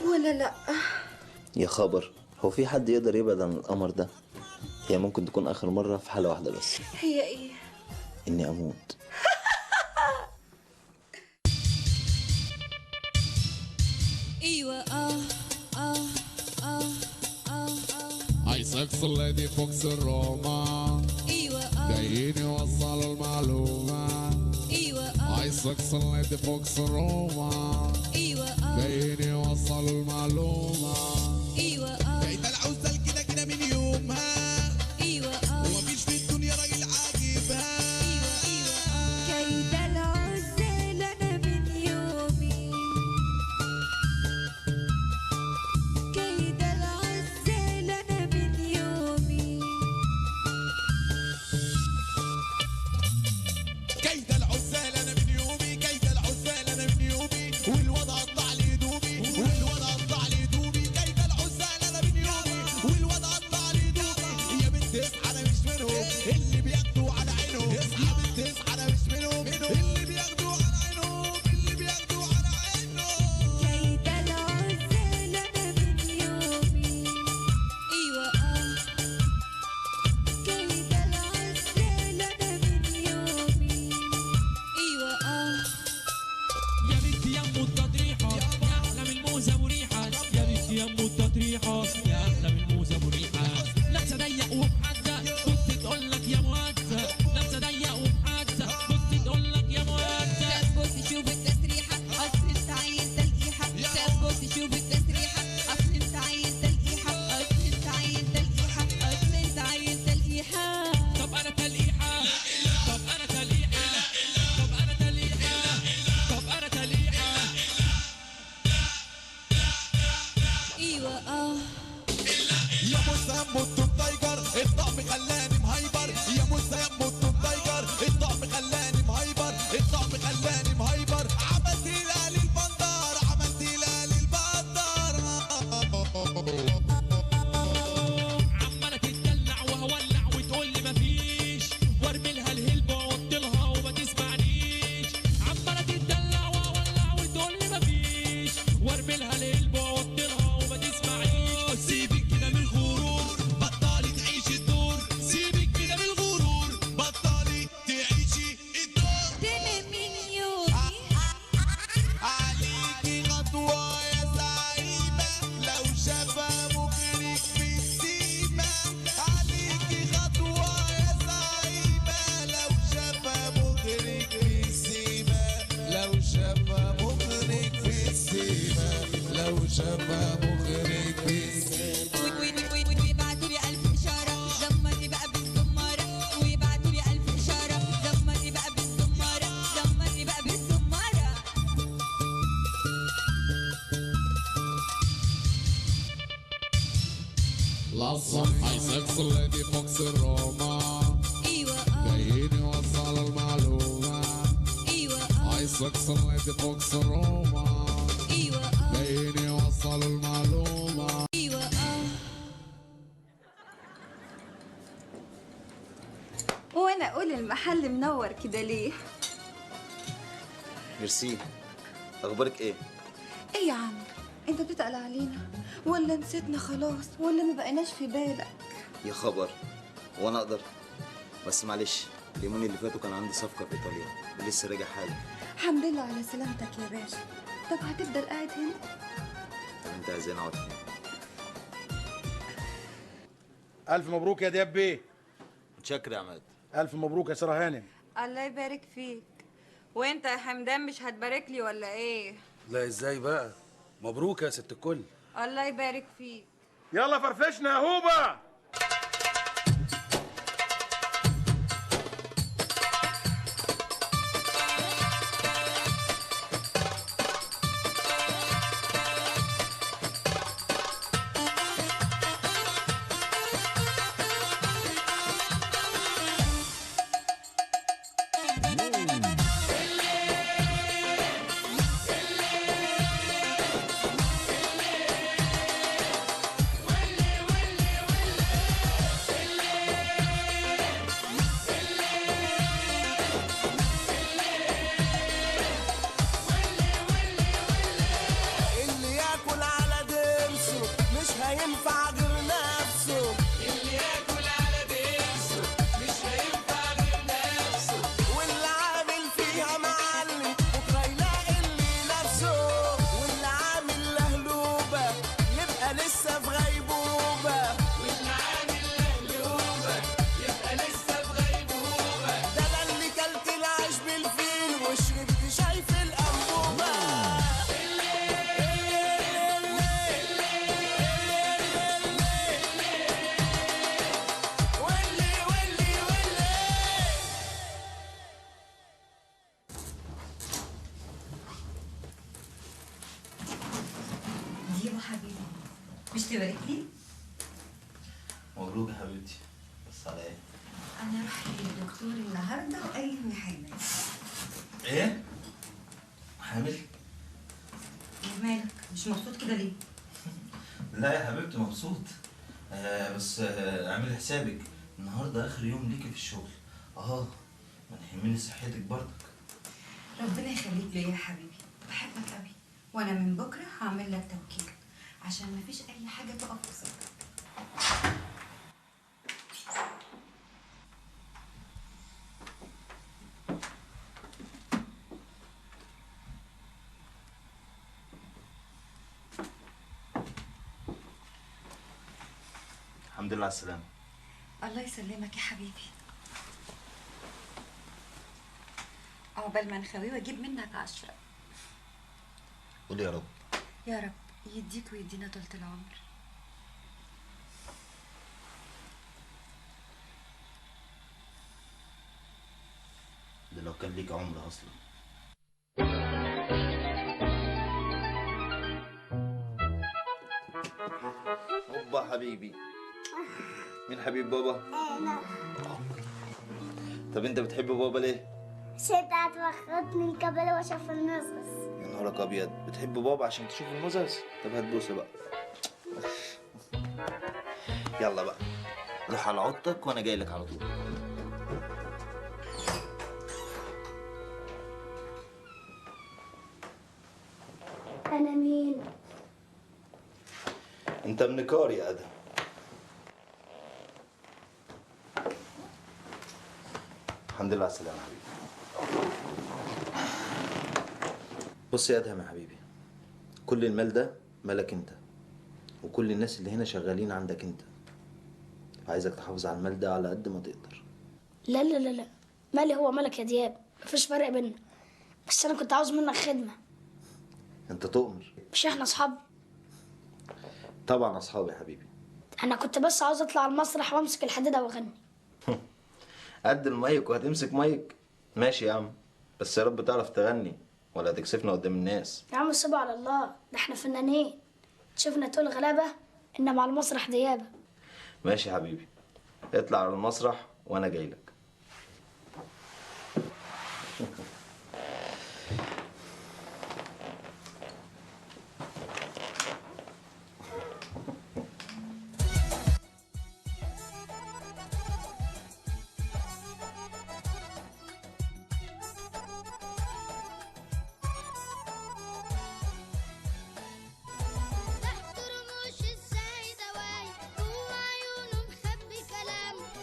ولا لا؟ يا خبر، هو في حد يقدر يبعد عن القمر ده؟ هي ممكن تكون اخر مرة في حالة واحدة بس، هي ايه؟ اني اموت. ايوه هاي سكس الليدي فوكس الروما، ايوه جايين يوصلوا المعلومة. ايوه هاي سكس الليدي فوكس الروما، ايوه جايين يوصلوا المعلومة. ايوه جايدة العزل كده كده من يومها، ايوه ومفيش في الدنيا راجل عاجبها. كيد العزال انا من يومي، كيد العزال انا من يومي، كيد العزال انا من يومي، كيد العزال انا من يومي، والوضع قطع لي هدومي، والوضع قطع لي هدومي. كيد العزال انا من يومي، والوضع قطع لي هدومي. يا بنت اصحى انا مش منهم اللي بياخدوا على عينهم، يا بنت اصحى انا مش منهم اللي بياخدوا على عينهم، اللي بياخدوا على عينهم. كيد العزال انا من يومي، ايوه كيد العزال انا من يومي، ايوه يا بنت يمو التطريحة يا أحلى من موزة مريحة، يا بنت يمو التطريحة يا أحلى من موزة مريحة. لابسة ضيق ومحزة بص تقول لك يا مهزة، لابسة ضيق ومحزة بص تقول لك يا مهزة. بص شوف التسريحة أصل أنت عايز تلقيحة، بص شوف التسريحة أصل أنت عايز تلقيحة، أصل أنت عايز تلقيحة، أصل أنت عايز تلقيحة. طب أنا تلقيحة، طب أنا تلقيحة، طب أنا تلقيحة، طب أنا تلقيحة. ايوه يا موسى يا ام التوب تايجر الطقم خلاني مهايبر، يا موسى يا ام التوب تايجر الطقم خلاني مهايبر، الطقم خلاني مهايبر. عملت لها للبندر، عملت لها للبندر. عمالة تتدلع وهولع وتقول لي مفيش، وارمي لها الهلبة واوطي لها وما تسمعنيش. عمالة تتدلع وهولع وتقول لي مفيش، وارمي لها الهلبة واوطي لها وما تسمعنيش. سيبك كده من الغرور بطلي تعيشي الدور، سيبك كده من الغرور بطلي تعيشي الدور. ده من يومي عليكي خطوة يا زعيمة لو شافها مغرق في السيمة، عليكي خطوة يا زعيمة لو شافها مغرق في السيمة، لو شافها مغرق في السيمة، لو شافها مغرق في السيمة. ويبعتوا لي ألف إشارة زمرني بقى بالزمارة، ويبعتوا لي ألف إشارة زمرني بقى بالزمارة، زمرني بقى بالزمارة. لصم هاي سكس الليدي فوكس الروما، ايوه جايين يوصلوا المعلومة. ايوه هاي سكس الليدي فوكس الروما، ايوه جايين يوصلوا المعلومة. ايوه وانا اقول المحل منور كده ليه؟ ميرسي. اخبارك ايه؟ ايه يا عم، انت بتتقل علينا ولا نسيتنا خلاص ولا ما بقيناش في بالك؟ يا خبر، وانا اقدر؟ بس معلش، اليومين اللي فاتوا كان عندي صفقة في ايطاليا ولسه راجع حالا. الحمد لله على سلامتك يا باشا. طب هتفضل قاعد هنا؟ طب انت عايزين اقعد فين؟ الف مبروك يا دياب بيه. متشكر يا عماد. الف مبروك يا ساره هانم. الله يبارك فيك. وانت يا حمدان مش هتبارك لي ولا ايه؟ لا ازاي بقى، مبروك يا ست الكل. الله يبارك فيك. يلا فرفشنا يا هوبا. الليلة الو حبيبي، مش تبارك لي؟ مبروك يا حبيبتي. بس على ايه؟ انا رحت للدكتور النهارده وقال لي اني حامل. ايه؟ حامل؟ مالك مش مبسوط كده ليه؟ لا يا حبيبتي مبسوط. بس اعملي حسابك النهارده اخر يوم ليكي في الشغل. ما يهمني صحتك برضك. ربنا يخليك ليا يا حبيبي، بحبك قوي، وانا من بكره هعمل لك توكيل عشان مفيش اي حاجه تقف قصادك. الحمد لله على السلامة. الله يسلمك يا حبيبي. عقبال ما نخوي واجيب منك 10. قولي يا رب. يا رب يديك ويدينا طولة العمر. ده لو كان ليك عمر اصلا. هوبا حبيبي. مين حبيب بابا؟ انا طب انت بتحب بابا ليه؟ شدت واخدني قبل واشوف النصص. يا نهارك ابيض، بتحب بابا عشان تشوف المزز؟ طب هات بوسه بقى. يلا بقى روح على اوضتك وانا جاي لك على طول. انا مين؟ انت ابن يا ادهم. الحمد لله على السلامه يا حبيبي. بص يا ادهم يا حبيبي، كل المال ده مالك انت، وكل الناس اللي هنا شغالين عندك انت. عايزك تحافظ على المال ده على قد ما تقدر. لا لا لا لا، مالي هو مالك يا دياب، مفيش فرق بينا، بس انا كنت عاوز منك خدمه. انت تؤمر. مش احنا اصحاب؟ طبعا اصحابي يا حبيبي. انا كنت بس عاوز اطلع على المسرح وامسك الحديده واغني. قد المايك وهتمسك مايك؟ ماشي يا عم، بس يا رب تعرف تغني ولا تكسفنا قدام الناس. يا عم سيبها على الله، ده احنا فنانين، تشوفنا تقول غلابه انما على المسرح ديابه. ماشي يا حبيبي، اطلع على المسرح وانا جاي لك.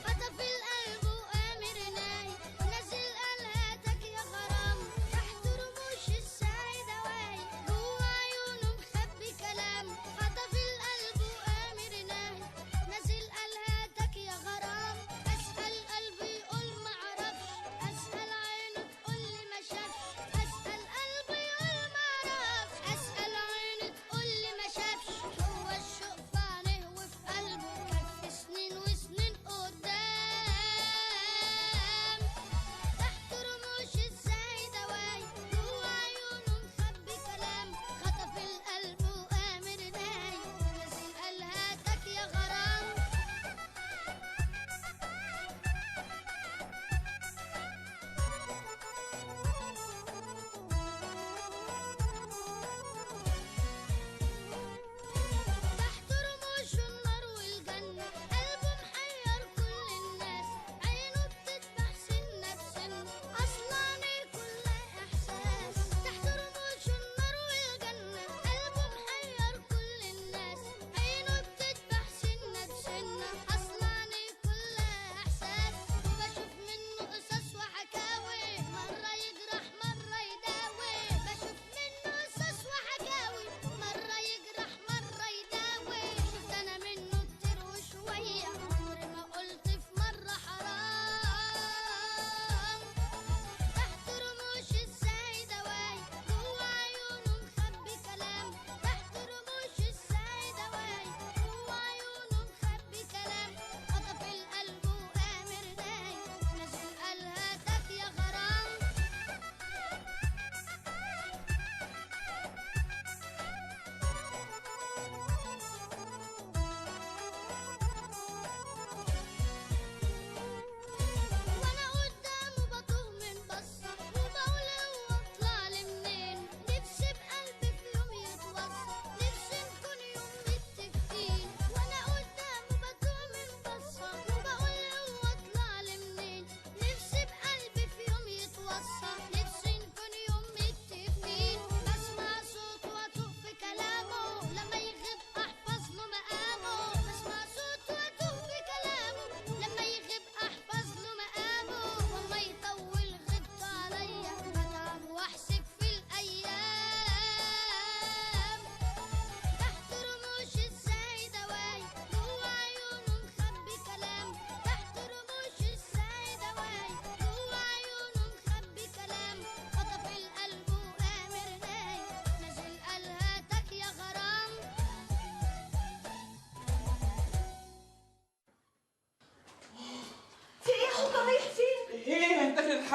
خطف القلب وامر ناي نزل قلقاتك يا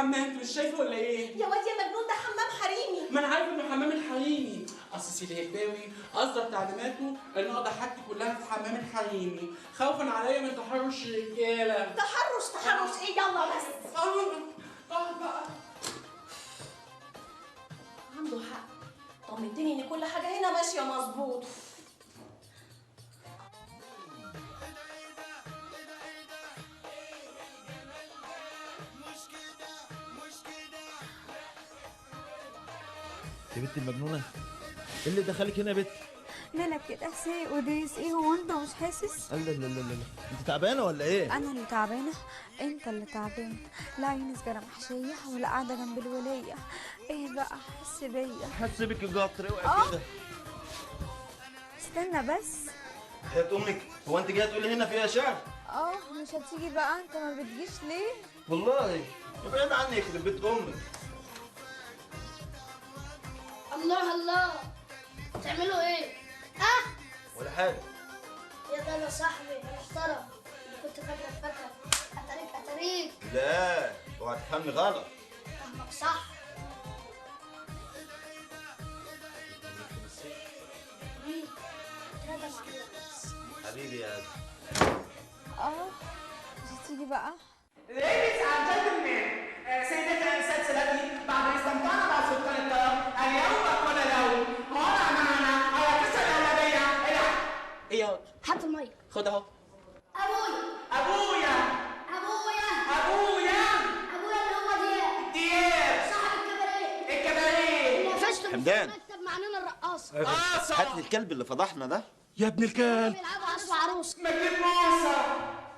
الحمام، انت مش شايفه ولا ايه؟ يا واد يا مجنون، ده حمام حريمي. ما انا عارف انه حمام الحريمي، اصل سيدي هباوي اصدر تعليماته ان اقضي حاجتي كلها في الحمام الحريمي، خوفا عليا من تحرش الرجاله. تحرش ايه؟ يلا بس. بقى عنده حق، طمنتني ان كل حاجه هنا ماشيه مظبوط. يا بنت المجنونه، ايه اللي دخلك هنا يا بنت؟ مالك كده سايق ودايس ايه؟ هو انت مش حاسس؟ لا لا لا لا، انت تعبانه ولا ايه؟ انا اللي تعبانه؟ انت اللي تعبان. لا عيني سجاره محشيه ولا قاعده جنب الوليه. ايه بقى؟ حس بيا. حس بك القطر، اوعي كده. استنى بس. حياة امك، هو انت جايه تقولي هنا فيها شعر؟ مش هتيجي بقى؟ انت ما بتجيش ليه؟ والله ابعد عني يخرب بيت امك. الله الله، بتعملوا ايه؟ ولا حاجه. يا ده انا صاحبي محترم، كنت فاكرك اتاريك. لا اوعى تفهمني غلط. فاهمك صح. حبيبي يا قلبي. مش هتيجي بقى؟ Ladies and gentlemen, سيدتي سلسلتي، بعد استمتعنا مع سلطان الطرب، اليوم كل يوم هنا معنا على كأس الأولادية العب. ايه يا هات المايك. خد اهو. ابويا اللي هو دياب صاحب الكباريه اللي قفشته حمدان. مكتب معنانا الرقاصه. هات لي الكلب اللي فضحنا ده. يا ابن الكلب. بيلعبوا عصف عروس. مجيب موسى.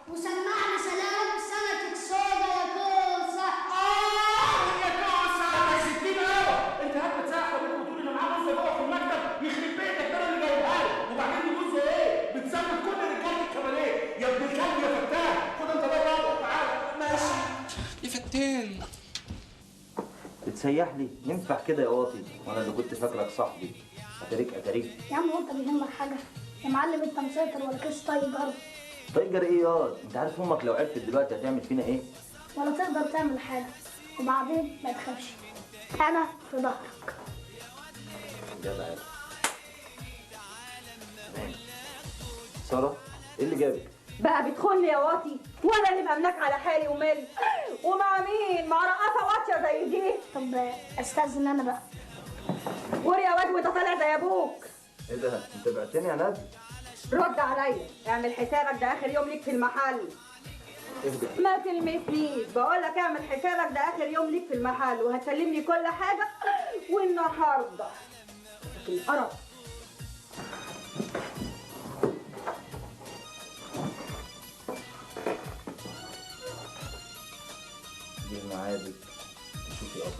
وسمعني سلام سمكة سودا يا كوسة. يا كوسة. يا 60 قوي. انت هات بتساعد حضرتك وتقول اللي معاه موسى جوه في المكتب يخرب بيتك، ده اللي جايبها له، وبعدين يجوزوا ايه؟ بتثبت كل رجاله الكباريه. يا ابن الكلب يا فتان، خد انت ده بره تعالى. ماشي. يا فتان. بتسيح لي؟ ينفع كده يا واطي؟ وانا اللي كنت فاكرك صاحبي. اتاريك. يا عم هو انت بيهمك حاجة؟ يا معلم انت مسيطر ولا كيس طيب برضه؟ طيجر ايه ياض؟ انت عارف امك لو عرفت دلوقتي هتعمل فينا ايه؟ ولا تقدر تعمل حاجة، وبعدين ما تخافش، أنا في ظهرك. جدع يا سارة، ايه اللي جابك؟ بقى بتخوني يا واطي، وانا اللي مأمناك على حالي ومالي. ومع مين؟ مع رقاصه واطيه زي دي. طب استاذن انا بقى. قول يا واد وانت طالع زي ابوك. ايه ده؟ انت بعتني يا ندى؟ رد عليا، اعمل حسابك ده اخر يوم ليك في المحل. اهدى. ما تلمسنيش، بقول لك اعمل حسابك ده اخر يوم ليك في المحل، وهتسلمني كل حاجه والنهارده. القرف. دي معادك تشوفي ابرك.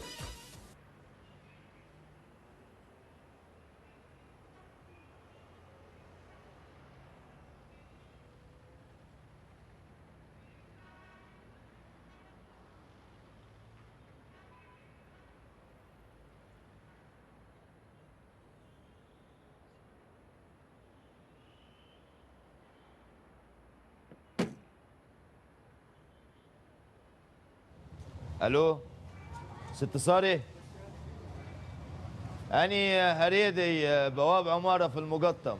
الو ست ساري، اني هريدي بواب عماره في المقطم.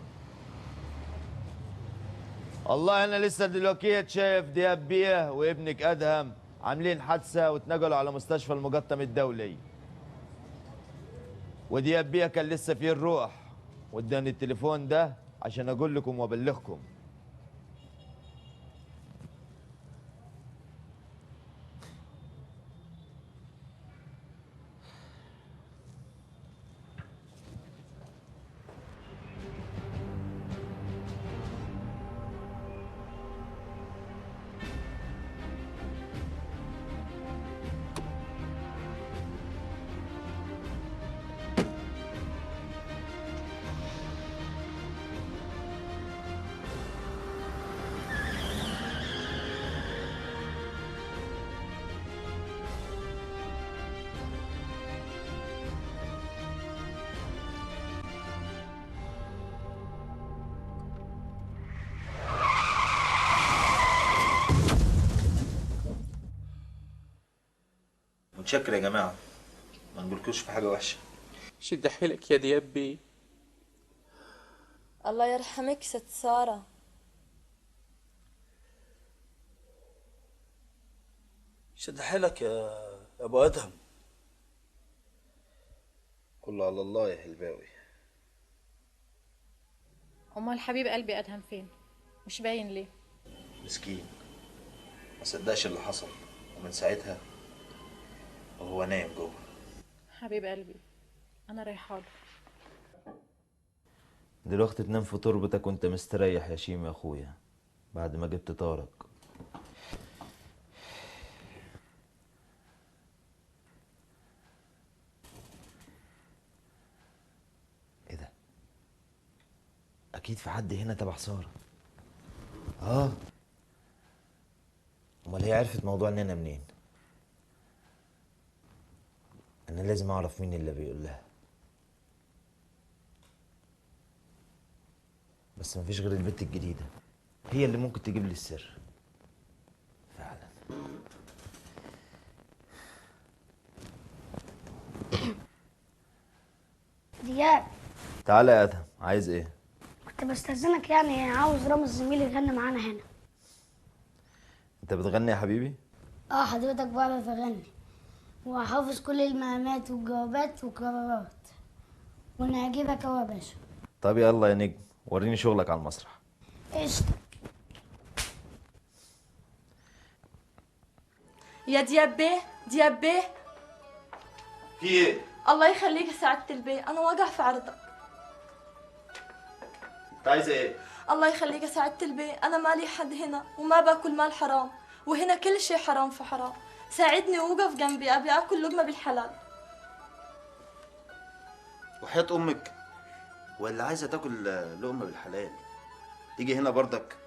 والله انا لسه دلوقتي شايف دياب بيه وابنك ادهم عاملين حادثه واتنقلوا على مستشفى المقطم الدولي، ودياب بيه كان لسه فيه الروح، واداني التليفون ده عشان اقول لكم وابلغكم. متشكر يا جماعه، ما نقولكوش في حاجه وحشه. شد حيلك يا دياب بيه. الله يرحمك ست سارة. شد حيلك يا ابو ادهم. كله على الله يا هلباوي. امال حبيب قلبي ادهم فين؟ مش باين ليه؟ مسكين ما صدقش اللي حصل، ومن ساعتها وهو نايم جوه. حبيب قلبي انا رايحه له. دلوقتي تنام في تربتك وانت مستريح يا شيم يا اخويا، بعد ما جبت طارق. ايه ده؟ اكيد في حد هنا تبع ساره. امال هي عرفت موضوع اننا منين؟ انا لازم اعرف مين اللي بيقول لها. بس مفيش غير البنت الجديدة، هي اللي ممكن تجيب لي السر فعلا. دياب، تعالى يا ادهم، عايز ايه؟ كنت بستأذنك يعني عاوز رامز زميلي يغني معانا هنا. انت بتغني يا حبيبي؟ اه حضرتك بعرف اغني وحافظ كل المقامات والجوابات والقرارات ونعجبك اهو يا باشا. طب يلا يا نجم وريني شغلك على المسرح. قشطة. يا دياب بيه، دياب بيه. في ايه؟ الله يخليك يا سعادة البيه، أنا واقع في عرضك. انت عايزه ايه؟ الله يخليك يا سعادة البيه، أنا مالي حد هنا وما باكل مال حرام، وهنا كل شيء حرام في حرام. ساعدني ووقف جنبي أبي آكل لقمة بالحلال. وحياة امك ولا عايزه تاكل لقمه بالحلال؟ تيجي هنا برضك.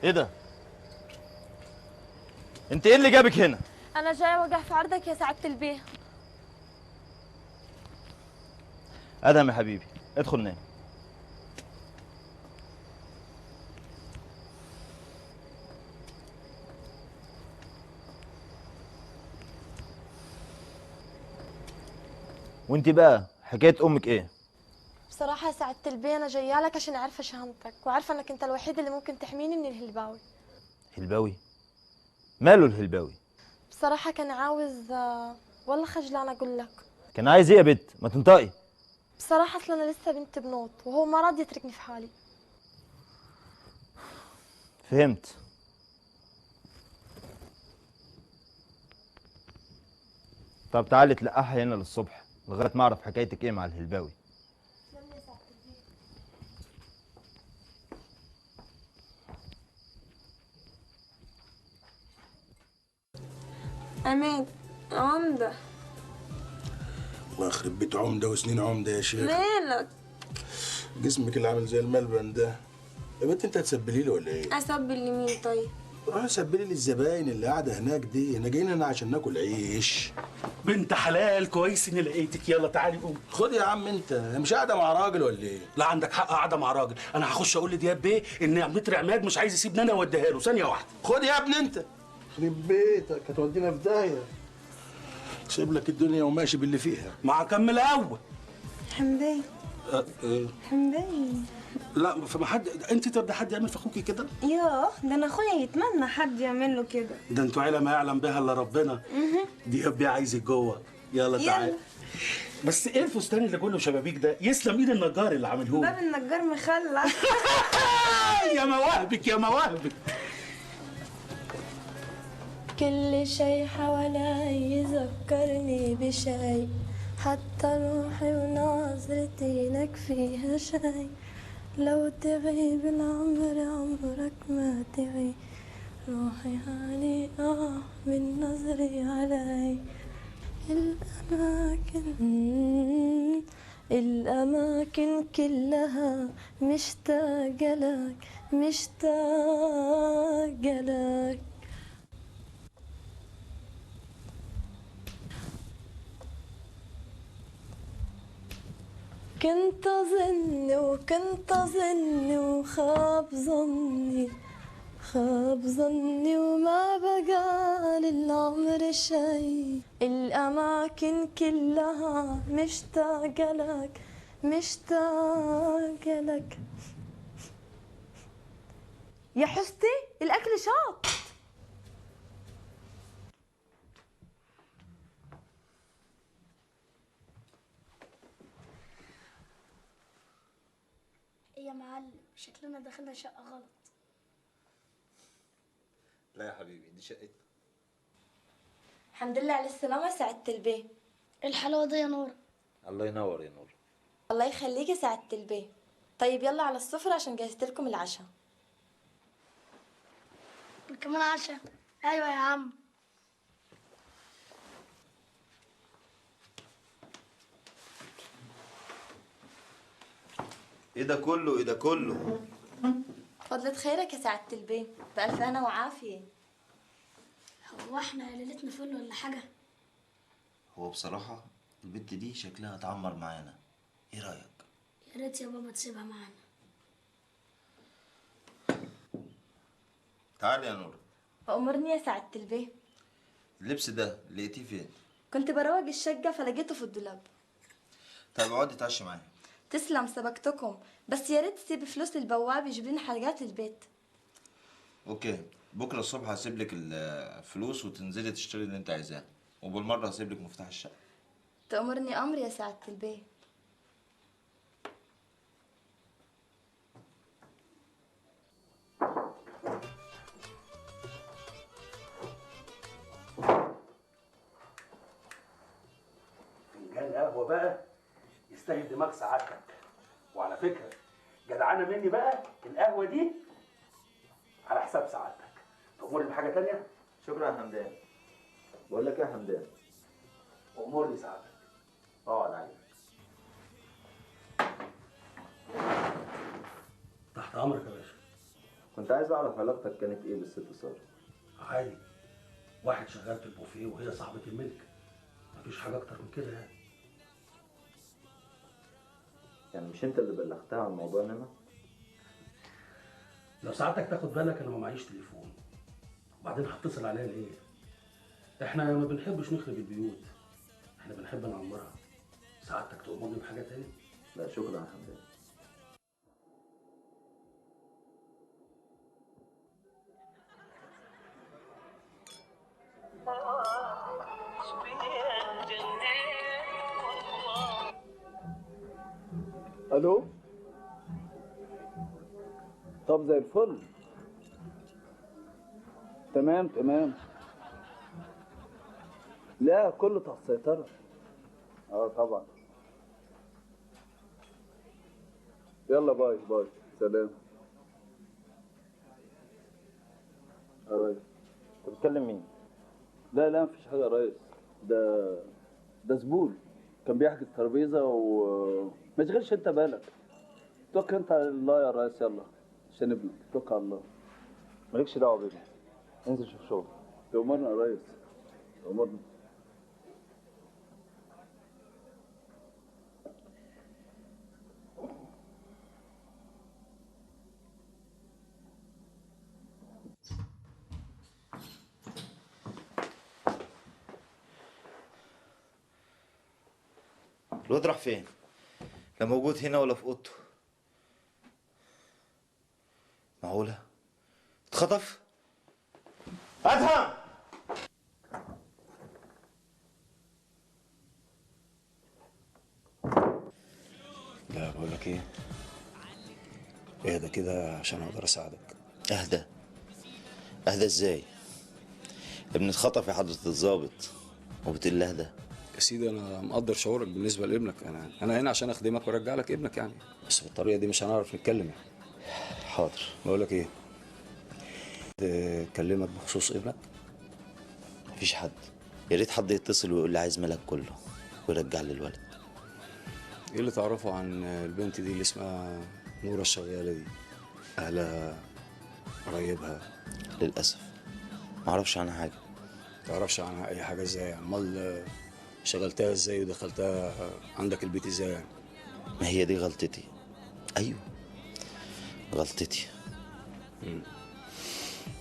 ايه ده؟ انت ايه اللي جابك هنا؟ أنا جاي واقع في عرضك يا سعادة البيه. ادهم يا حبيبي ادخل نام. وانت بقى حكايه امك ايه؟ بصراحة يا سعادة البيه أنا جاية لك عشان عارفة شهامتك وعارفة إنك أنت الوحيد اللي ممكن تحميني من الهلباوي. هلباوي؟ ماله الهلباوي؟ بصراحة كان عاوز والله خجلانة أقول لك. كان عايز ايه يا بت؟ ما تنطقي. بصراحة أصل أنا لسه بنت بنوت وهو ما راضي يتركني في حالي. فهمت. طب تعالي تلقحي هنا للصبح لغايه ما اعرف حكايتك ايه مع الهلباوي. أمين عمدة. الله يخرب بيت عمده وسنين عمده يا شيخ. مالك؟ جسمك اللي عامل زي الملبن ده. يا بنت انت هتسبلي لي ولا ايه؟ أسبل لمين طيب؟ روحي سبلي لي الزباين اللي قاعده هناك دي، احنا جايين هنا عشان ناكل عيش. بنت حلال كويس اني لقيتك. يلا تعالي قوم. خد يا عم انت مش قاعده مع راجل ولا ايه؟ لا عندك حق قاعده مع راجل. انا هخش اقول لدياب بيه ان متر عماد مش عايز يسيبني انا اوديها له. ثانيه واحده. خد يا ابني انت. يخرب بيتك هتودينا في داهيه. سيب لك الدنيا وماشي باللي فيها. مع كمل اول. حمدان. ايه؟ حمدان. لا فما حد انت ترضى حد يعمل في اخوكي كده؟ ياه ده انا اخويا يتمنى حد يعمل له كده. ده انتوا عيله ما يعلم بها الا ربنا. دياب بيه عايزك جوه. يلا تعالى. بس ايه الفستان اللي كله شبابيك ده؟ يسلم ايد النجار اللي عامله باب النجار مخلع. يا مواهبك يا مواهبك. كل شي حوالي يذكرني بشي، حتى روحي ونظرتي لك فيها شي. لو تغيب العمر عمرك ما تغيب، روحي هانئة من نظري علي. الأماكن كلها مشتاقة لك مشتاقة لك. كنت أظن وخاب ظني وما بقى للعمر شي. الأماكن كلها مشتاقة لك مشتاقة لك. يا حستي الأكل شاط. يا معلم شكلنا دخلنا شقة غلط. لا يا حبيبي دي شقتنا. الحمد لله على السلامة سعادة البيه. الحلاوة دي يا نور. الله ينور يا نور. الله يخليكي سعادة البيه. طيب يلا على السفرة عشان جهزت لكم العشاء. كمان عشاء؟ ايوه يا عم. ايه ده كله ايه ده كله؟ فضلة خيرك يا سعادة البيه، بألف هنا وعافية. هو احنا ليلتنا فل ولا حاجة؟ هو بصراحة البنت دي شكلها هتعمر معانا، ايه رأيك؟ يا ريت يا بابا تسيبها معانا. تعالي يا نور. أمرني يا سعادة البيه. اللبس ده لقيتيه فين؟ كنت بروج الشقة فلقيته في الدولاب. طيب اقعدي اتعشي معايا. تسلم سبقتكم، بس يا ريت تسيب فلوس للبواب يجيب لنا حاجات البيت. اوكي، بكره الصبح هسيب لك الفلوس وتنزلي تشتري اللي انت عايزاه، وبالمره هسيب لك مفتاح الشقه. تأمرني أمر يا سعادة البيه. فنجان قهوه بقى يستاهل دماغ سعادتك. وعلى فكره جدعانه مني بقى القهوه دي على حساب سعادتك. تأمرني بحاجه تانية؟ شكرا يا حمدان. بقول لك ايه يا حمدان؟ أمرني سعادتك. اقعد عليك. تحت امرك يا باشا. كنت عايز اعرف علاقتك كانت ايه بالست ساره؟ عادي، واحد شغال في البوفيه وهي صاحبه الملك، مفيش حاجه اكتر من كده يعني. يعني مش انت اللي بلغتها عن الموضوع هنا؟ لو سعادتك تاخد بالك انا ما معيش تليفون، وبعدين هتصل عليها ليه؟ احنا ما بنحبش نخرب البيوت، احنا بنحب نعمرها. سعادتك تأمرني بحاجه تاني؟ لا شكرا يا حمدان. الو. طب زي الفل. تمام. لا كله تحت السيطرة. طبعا. يلا باي سلام. يا ريس. انت بتكلم مين؟ لا مفيش حاجة يا ريس. ده زبون كان بيحجز ترابيزة وما تشغلش انت بالك. توكل انت على الله يا ريس. يلا عشان ابنك توكل على الله. مالكش دعوه بابني، انزل شوف شغل. تأمرنا يا ريس تأمرنا. الواد راح فين؟ لا موجود هنا ولا في اوضته. معقولة؟ اتخطف؟ ادهم! لا بقول لك ايه؟ اهدى كده عشان اقدر اساعدك. اهدى ازاي؟ ابني اتخطف يا حضرة الضابط وبتقول لي اهدى؟ يا سيدي انا مقدر شعورك بالنسبه لابنك، انا هنا عشان اخدمك وارجع لك ابنك يعني، بس بالطريقه دي مش هنعرف نتكلم يعني. حاضر. بقول لك ايه؟ كلمك بخصوص ابنك؟ مفيش حد. يا ريت حد يتصل ويقول لي عايز ملك كله ويرجع لي الولد. ايه اللي تعرفه عن البنت دي اللي اسمها نورة الشغالة دي؟ اهلها، قرايبها؟ للاسف معرفش عنها حاجه. متعرفش عنها اي حاجه ازاي؟ امال شغلتها ازاي ودخلتها عندك البيت ازاي يعني؟ ما هي دي غلطتي. ايوه غلطتي.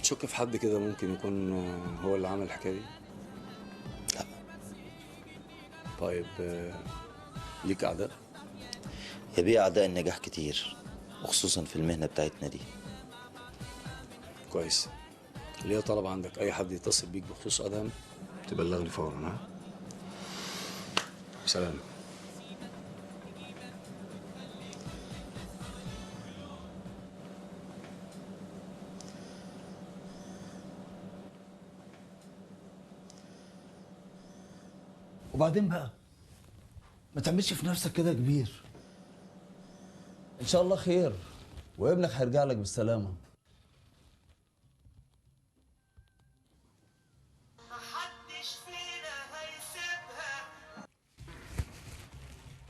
تشك في حد كده ممكن يكون هو اللي عمل الحكايه دي؟ لا. طيب ليك اعداء؟ يا بيه اعداء النجاح كتير، وخصوصا في المهنه بتاعتنا دي. كويس. ليا طلب عندك، اي حد يتصل بيك بخصوص ادهم تبلغني فورا. ها؟ سلام. وبعدين بقى ما تعملش في نفسك كده كبير. ان شاء الله خير وابنك هيرجع لك بالسلامه.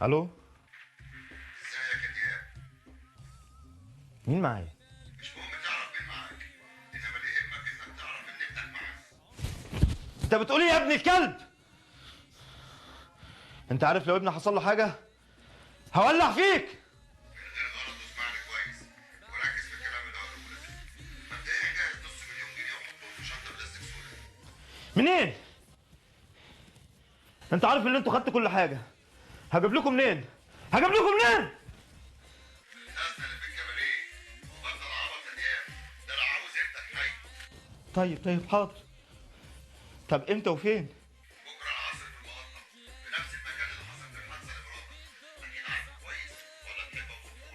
الو. مين معايا؟ مش مهم تعرف مين معاك، انما اللي يهمك انك تعرف ان ابنك معاك. انت بتقول ايه يا ابن الكلب؟ انت عارف لو ابني حصل له حاجه هولع فيك. من غير غلط واسمعني كويس وركز في الكلام اللي هقوله لك. مبدئيا جهز نص مليون جنيه وحطهم في شنطه بلاستيك سودا. منين؟ انت عارف ان انتوا خدتوا كل حاجه. هجيب لكم منين؟ هجيب لكم منين؟ الخزنه اللي في الكباريه. بطل عبط يا دياب، ده انا عاوز ابنك حي. طيب حاضر. طب امتى وفين؟ بكره العصر في المقطم في نفس المكان اللي حصل فيه الحادثه لمراتك. اكيد عارفه كويس ولا تحب اوصفه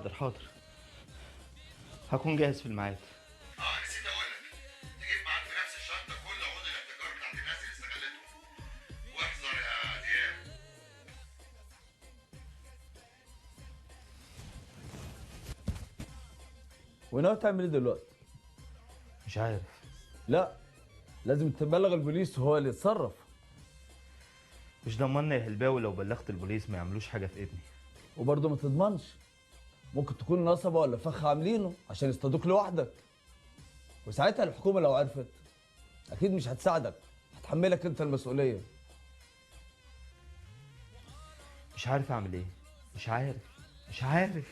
لك؟ حاضر. هكون جاهز في الميعاد. نسيت اقول لك تجيب معاك في نفس الشنطه كل عقود الاحتكار بتاعت الناس اللي استغلتهم. واحذر يا دياب. وناوي تعمل ايه دلوقتي؟ مش عارف. لا لازم تبلغ البوليس وهو اللي يتصرف. مش ضمننا يا هلباوي لو بلغت البوليس ما يعملوش حاجه في ابني. وبرضه ما تضمنش، ممكن تكون نصبه ولا فخ عاملينه عشان يصطادوك لوحدك. وساعتها الحكومه لو عرفت اكيد مش هتساعدك، هتحملك انت المسؤوليه. مش عارف اعمل ايه. مش عارف.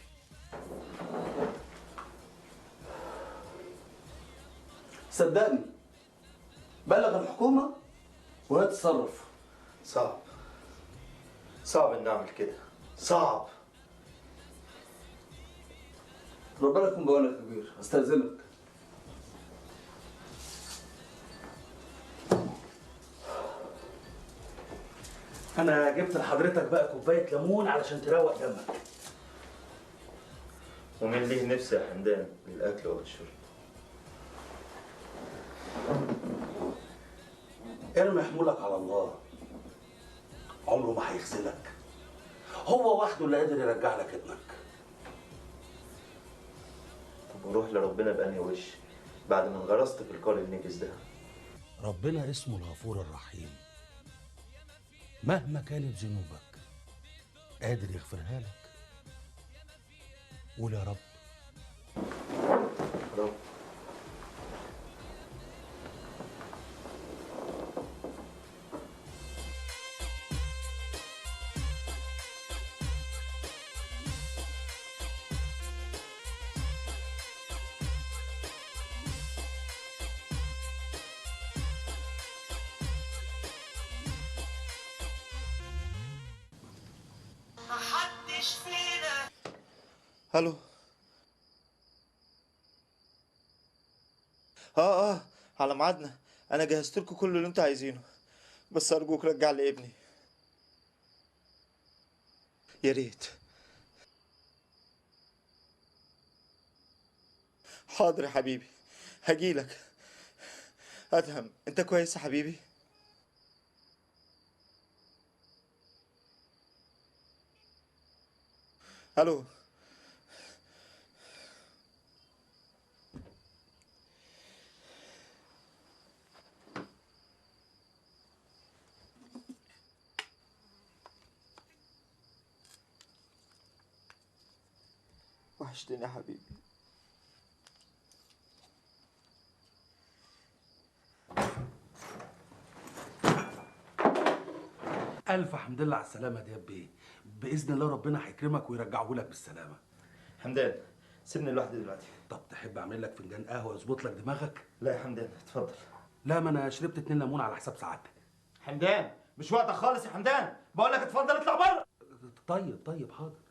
صدقني بلغ الحكومه وهي تتصرف. صعب ان اعمل كده. صعب. ربنا يكون بعونك يا كبير. استاذنك. انا جبت لحضرتك بقى كوبايه ليمون علشان تروق دمك. ومين ليه نفسي يا حمدان للاكل والشرب؟ ارمي حمولك على الله، عمره ما هيخذلك. هو وحده اللي قادر يرجع لك ابنك. طب وروح لربنا بأنهي وش بعد ما انغرست في القول النجس ده؟ ربنا اسمه الغفور الرحيم. مهما كانت ذنوبك قادر يغفرها لك. قول يا رب. الو. على ميعادنا. انا جهزت لكم كل اللي انتوا عايزينه، بس ارجوك رجع لي ابني يا ريت. حاضر يا حبيبي، هجيلك. ادهم انت كويس يا حبيبي؟ الو. وحشتني يا حبيبي. الف حمد لله على السلامه يا دياب بيه. باذن الله ربنا هيكرمك ويرجعه لك بالسلامه. حمدان سيبني لوحدي دلوقتي. طب تحب اعمل لك فنجان قهوه يظبط لك دماغك؟ لا يا حمدان اتفضل. لا ما انا شربت 2 ليمون على حساب سعادتك. حمدان مش وقتك خالص يا حمدان، بقول لك اتفضل اطلع بره. طيب حاضر.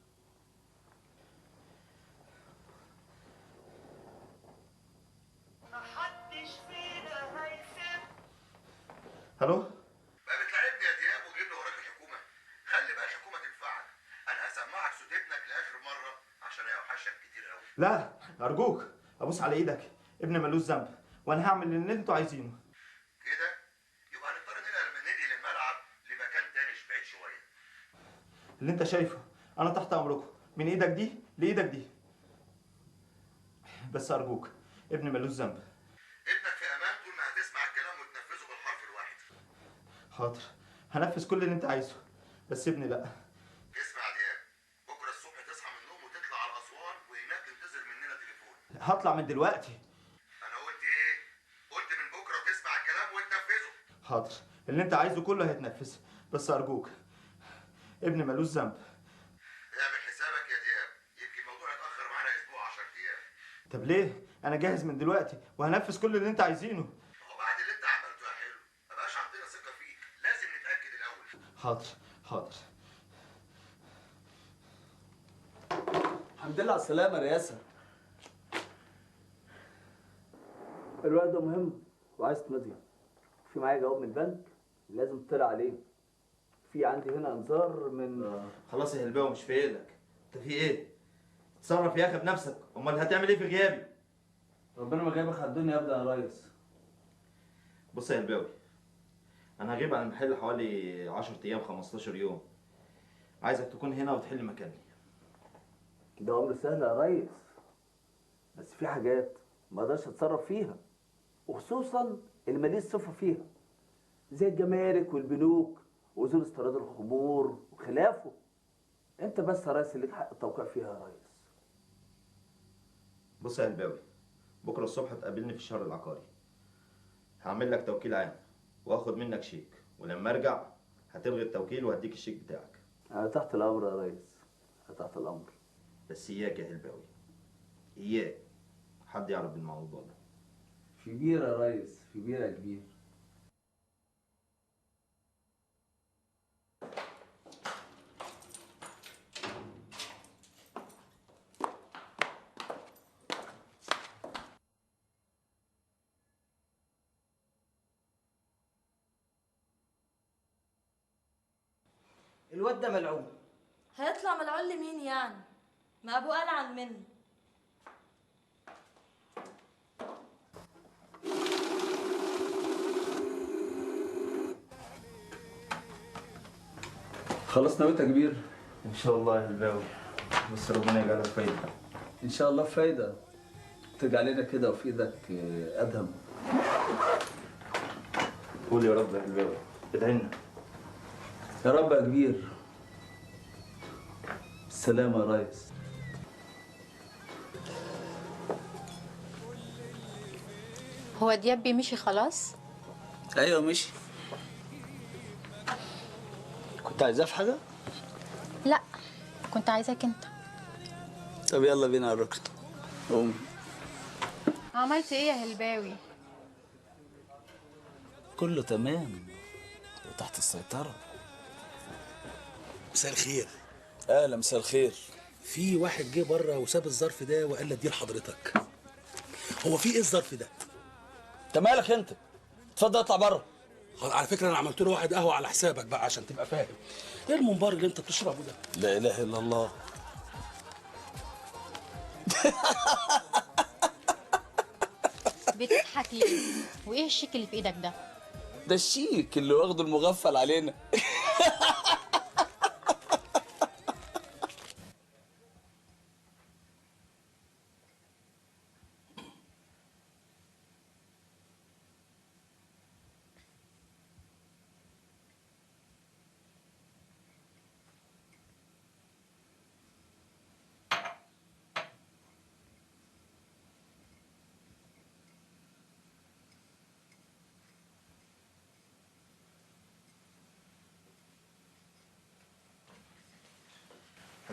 الو. بقى بتلعبني يا دياب وجبني وراك الحكومه. خلي بقى الحكومه تنفعك. انا هسمعك صوت ابنك لاخر مره عشان هيوحشك كتير قوي. لا ارجوك ابوس على ايدك، ابني ملوش ذنب وانا هعمل اللي انتوا عايزينه. كده يبقى هنضطر ننقل الملعب لمكان تاني بعيد شويه. اللي انت شايفه انا تحت امركم، من ايدك دي لايدك دي. بس ارجوك ابني ملوش ذنب. ابنك في امان طول ما هتسمع الكلام وتنفذه بالحرف الواحد. حاضر هنفذ كل اللي انت عايزه، بس ابني لا. اسمع يا دياب، بكره الصبح تصحى من النوم وتطلع على اسوان وهناك تنتظر مننا تليفون. هطلع من دلوقتي. انا قلت ايه؟ قلت من بكره وتسمع الكلام وتنفذه. حاضر اللي انت عايزه كله هيتنفذ، بس ارجوك ابني ملوش ذنب. اعمل حسابك يا دياب، يمكن الموضوع يتاخر معانا اسبوع 10 ايام. طب ليه؟ انا جاهز من دلوقتي وهنفذ كل اللي انت عايزينه. هو بعد اللي انت عملته يا حلو ما بقاش عندنا ثقه فيك، لازم نتاكد الاول. حاضر. الحمد لله على السلامة يا رياسة. الورق ده مهم وعايز تمضي. في معايا جواب من البنك لازم تطلع عليه. في عندي هنا انذار من خلاص يا هلباوي مش في ايدك. انت في ايه؟ اتصرف يا اخي بنفسك، امال هتعمل ايه في غيابي؟ ربنا ما جايبك على الدنيا ابدا يا ريس. بص يا هلباوي، انا هغيب عن المحل حوالي 10 ايام 15 يوم. عايزك تكون هنا وتحل مكاني. ده امر سهل يا ريس، بس في حاجات ما اقدرش اتصرف فيها، وخصوصا اللي ماليش صفه فيها، زي الجمارك والبنوك واذون استيراد الخمور وخلافه. انت بس يا ريس اللي ليك حق التوقيع فيها يا ريس. بص يا هلباوي، بكره الصبح تقابلني في الشهر العقاري. هعمل لك توكيل عام واخد منك شيك، ولما ارجع هتلغي التوكيل وهديك الشيك بتاعك. انا تحت الامر يا ريس، انا تحت الامر. بس اياك يا هلباوي، اياك حد يعرف بالموضوع ده. في بيره يا ريس، في بيره يا كبير. الواد ده ملعون. هيطلع ملعون لمين يعني؟ ما ابوه قال عن منه. خلصنا وانت كبير؟ ان شاء الله يا هلباوي، بس ربنا يجعلك فايده. ان شاء الله فايده ترجع لنا كده وفي ايدك ادهم. قول يا رب يا هلباوي، ادعي لنا. يا رب يا كبير. السلامة يا ريس. هو ديابي مشي خلاص؟ ايوه مشي. كنت عايزاه في حاجة؟ لا، كنت عايزاك انت. طب يلا بينا على الركن. قومي. عملت ايه يا هلباوي؟ كله تمام وتحت السيطرة. مساء الخير. اهلا، مساء الخير. في واحد جه بره وساب الظرف ده وقال لي اديه لحضرتك. هو في ايه الظرف ده؟ انت مالك انت؟ اتفضل اطلع بره. على فكره انا عملت له واحد قهوه على حسابك بقى عشان تبقى فاهم. ايه المنبار اللي انت بتشربه ده؟ لا اله الا الله. بتضحك ليه؟ وايه الشيك اللي في ايدك ده؟ ده الشيك اللي واخده المغفل علينا.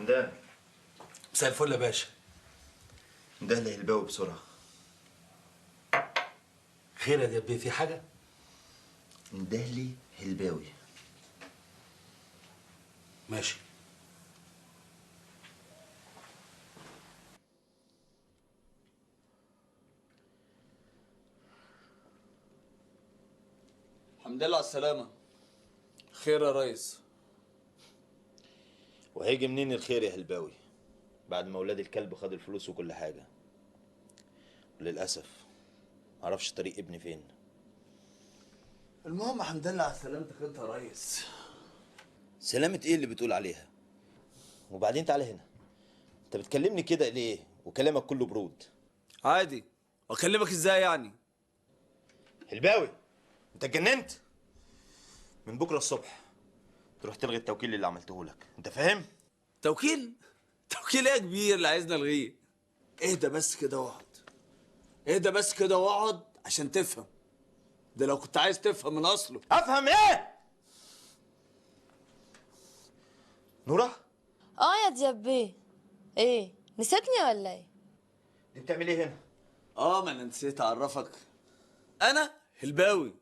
حمدان. مساء الفل يا باشا. ده لي الباوي بسرعه. خير يا دياب، في حاجه؟ اندهلي هلباوي. ماشي. الحمد لله على السلامة. خير يا ريس. وهيجي منين الخير يا هلباوي بعد ما ولاد الكلب خد الفلوس وكل حاجة؟ وللأسف معرفش طريق ابني فين. المهم الحمد لله على سلامتك انت يا ريس. سلامة ايه اللي بتقول عليها؟ وبعدين تعالى هنا. انت بتكلمني كده ليه؟ وكلامك كله برود. عادي. واكلمك ازاي يعني؟ هلباوي انت اتجننت؟ من بكره الصبح تروح تلغي التوكيل اللي عملته لك، انت فاهم؟ توكيل؟ توكيل ايه يا كبير اللي عايزنا الغيه؟ اهدى بس كده واقعد. اهدى بس كده واقعد عشان تفهم. ده لو كنت عايز تفهم من اصله. افهم ايه؟ نورة؟ يا دياب بيه. ايه نسيتني ولا ايه؟ دي بتعمل ايه هنا؟ ما انا نسيت اعرفك. انا هلباوي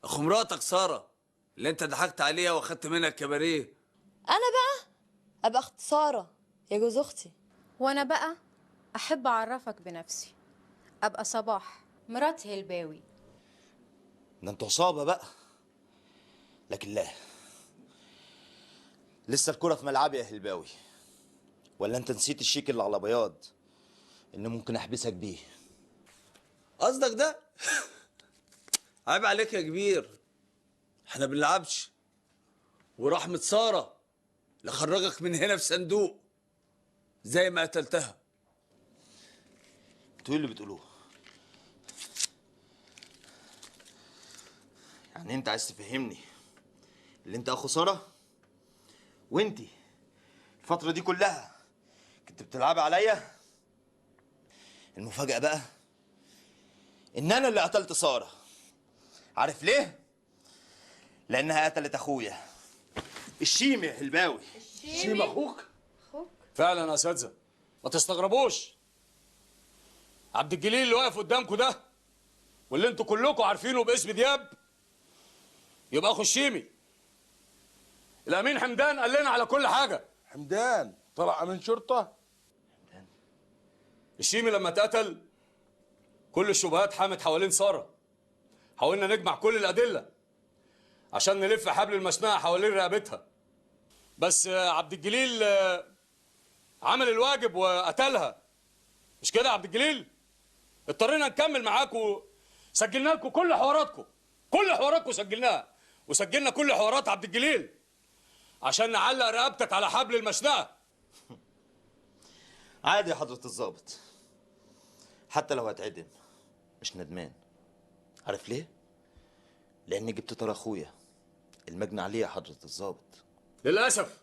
اخو مراتك ساره اللي انت ضحكت عليها واخدت منها الكباريه. انا بقى ابقى اخت ساره يا جوز اختي. وانا بقى احب اعرفك بنفسي، ابقى صباح مرات هلباوي. ده انتوا عصابه بقى. لكن لا، لسه الكرة في ملعبي يا هلباوي. ولا انت نسيت الشيك اللي على بياض اللي ممكن احبسك بيه؟ قصدك ده؟ عيب عليك يا كبير، احنا بنلعبش. ورحمة سارة لخرجك من هنا في صندوق زي ما قتلتها. انتوا ايه اللي بتقولوه؟ يعني انت عايز تفهمني اللي انت اخو سارة؟ وانتي الفترة دي كلها كنت بتلعبي عليا؟ المفاجأة بقى ان انا اللي قتلت سارة. عارف ليه؟ لانها قتلت اخويا الشيمي يا هلباوي. شيمي اخوك؟ فعلا يا اساتذه، ما تستغربوش. عبد الجليل اللي واقف قدامكم ده واللي انتوا كلكم عارفينه باسم دياب يبقى اخو الشيمي. الامين حمدان قال لنا على كل حاجه. حمدان طلع امين شرطه؟ الشيمي لما اتقتل كل الشبهات حامت حوالين ساره. حاولنا نجمع كل الادله عشان نلف حبل المشنقه حوالين رقبتها، بس عبد الجليل عمل الواجب وقتلها. مش كده يا عبد الجليل؟ اضطرينا نكمل معاكم، سجلنا لكم كل حواراتكم سجلناها، وسجلنا كل حوارات عبد الجليل عشان نعلق رقبتك على حبل المشنقه. عادي يا حضرة الضابط، حتى لو هتعدم مش ندمان. عارف ليه؟ لاني جبت طار اخويا المجني عليه يا حضرة الضابط. للاسف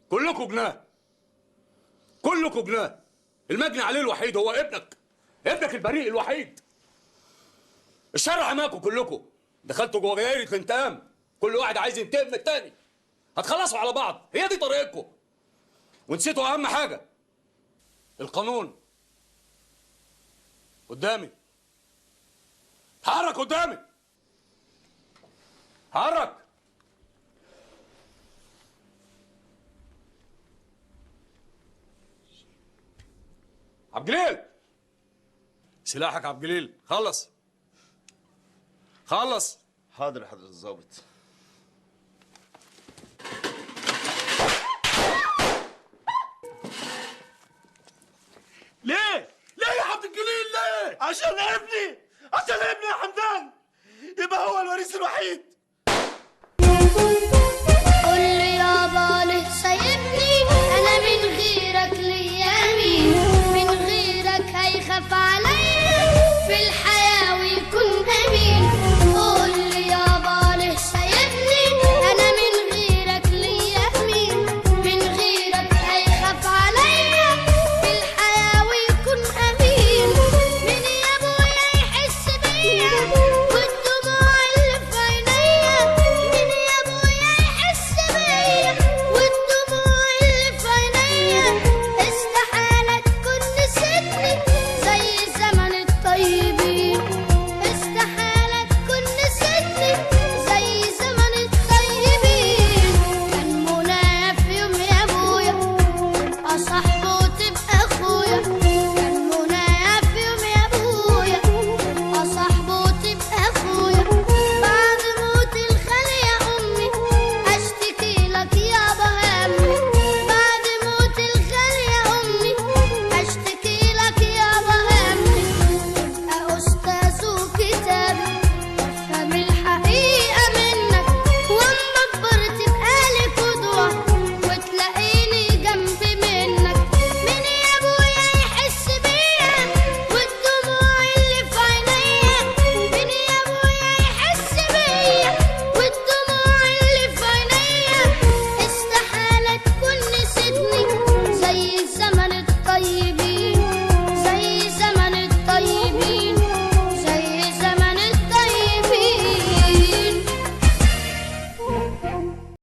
كلكم جناه، كلكم جناه. المجني عليه الوحيد هو ابنك البريء الوحيد. الشر عماكم كلكم، دخلتوا جوه دايره انتقام، كل واحد عايز ينتقم من التاني. هتخلصوا على بعض، هي دي طريقتكم. ونسيتوا اهم حاجه، القانون. قدامي، اتحرك قدامي، اتحرك. عبد الجليل، سلاحك عبد الجليل. خلص. حاضر يا حضرة الضابط. ليه يا عبد الجليل ليه؟ عشان ابني يا حمدان يبقى هو الوريث الوحيد. قول لي يابا ليه سايبني؟ انا من غيرك ليا مين؟ من غيرك هيخاف عليا في الحياة ويكون امين. قول لي يابا ليه سايبني؟ انا من غيرك ليا مين؟ من غيرك هيخاف عليا في الحياة ويكون امين. مين يا ابويا يحس بيا والدموع اللي في عينيا صح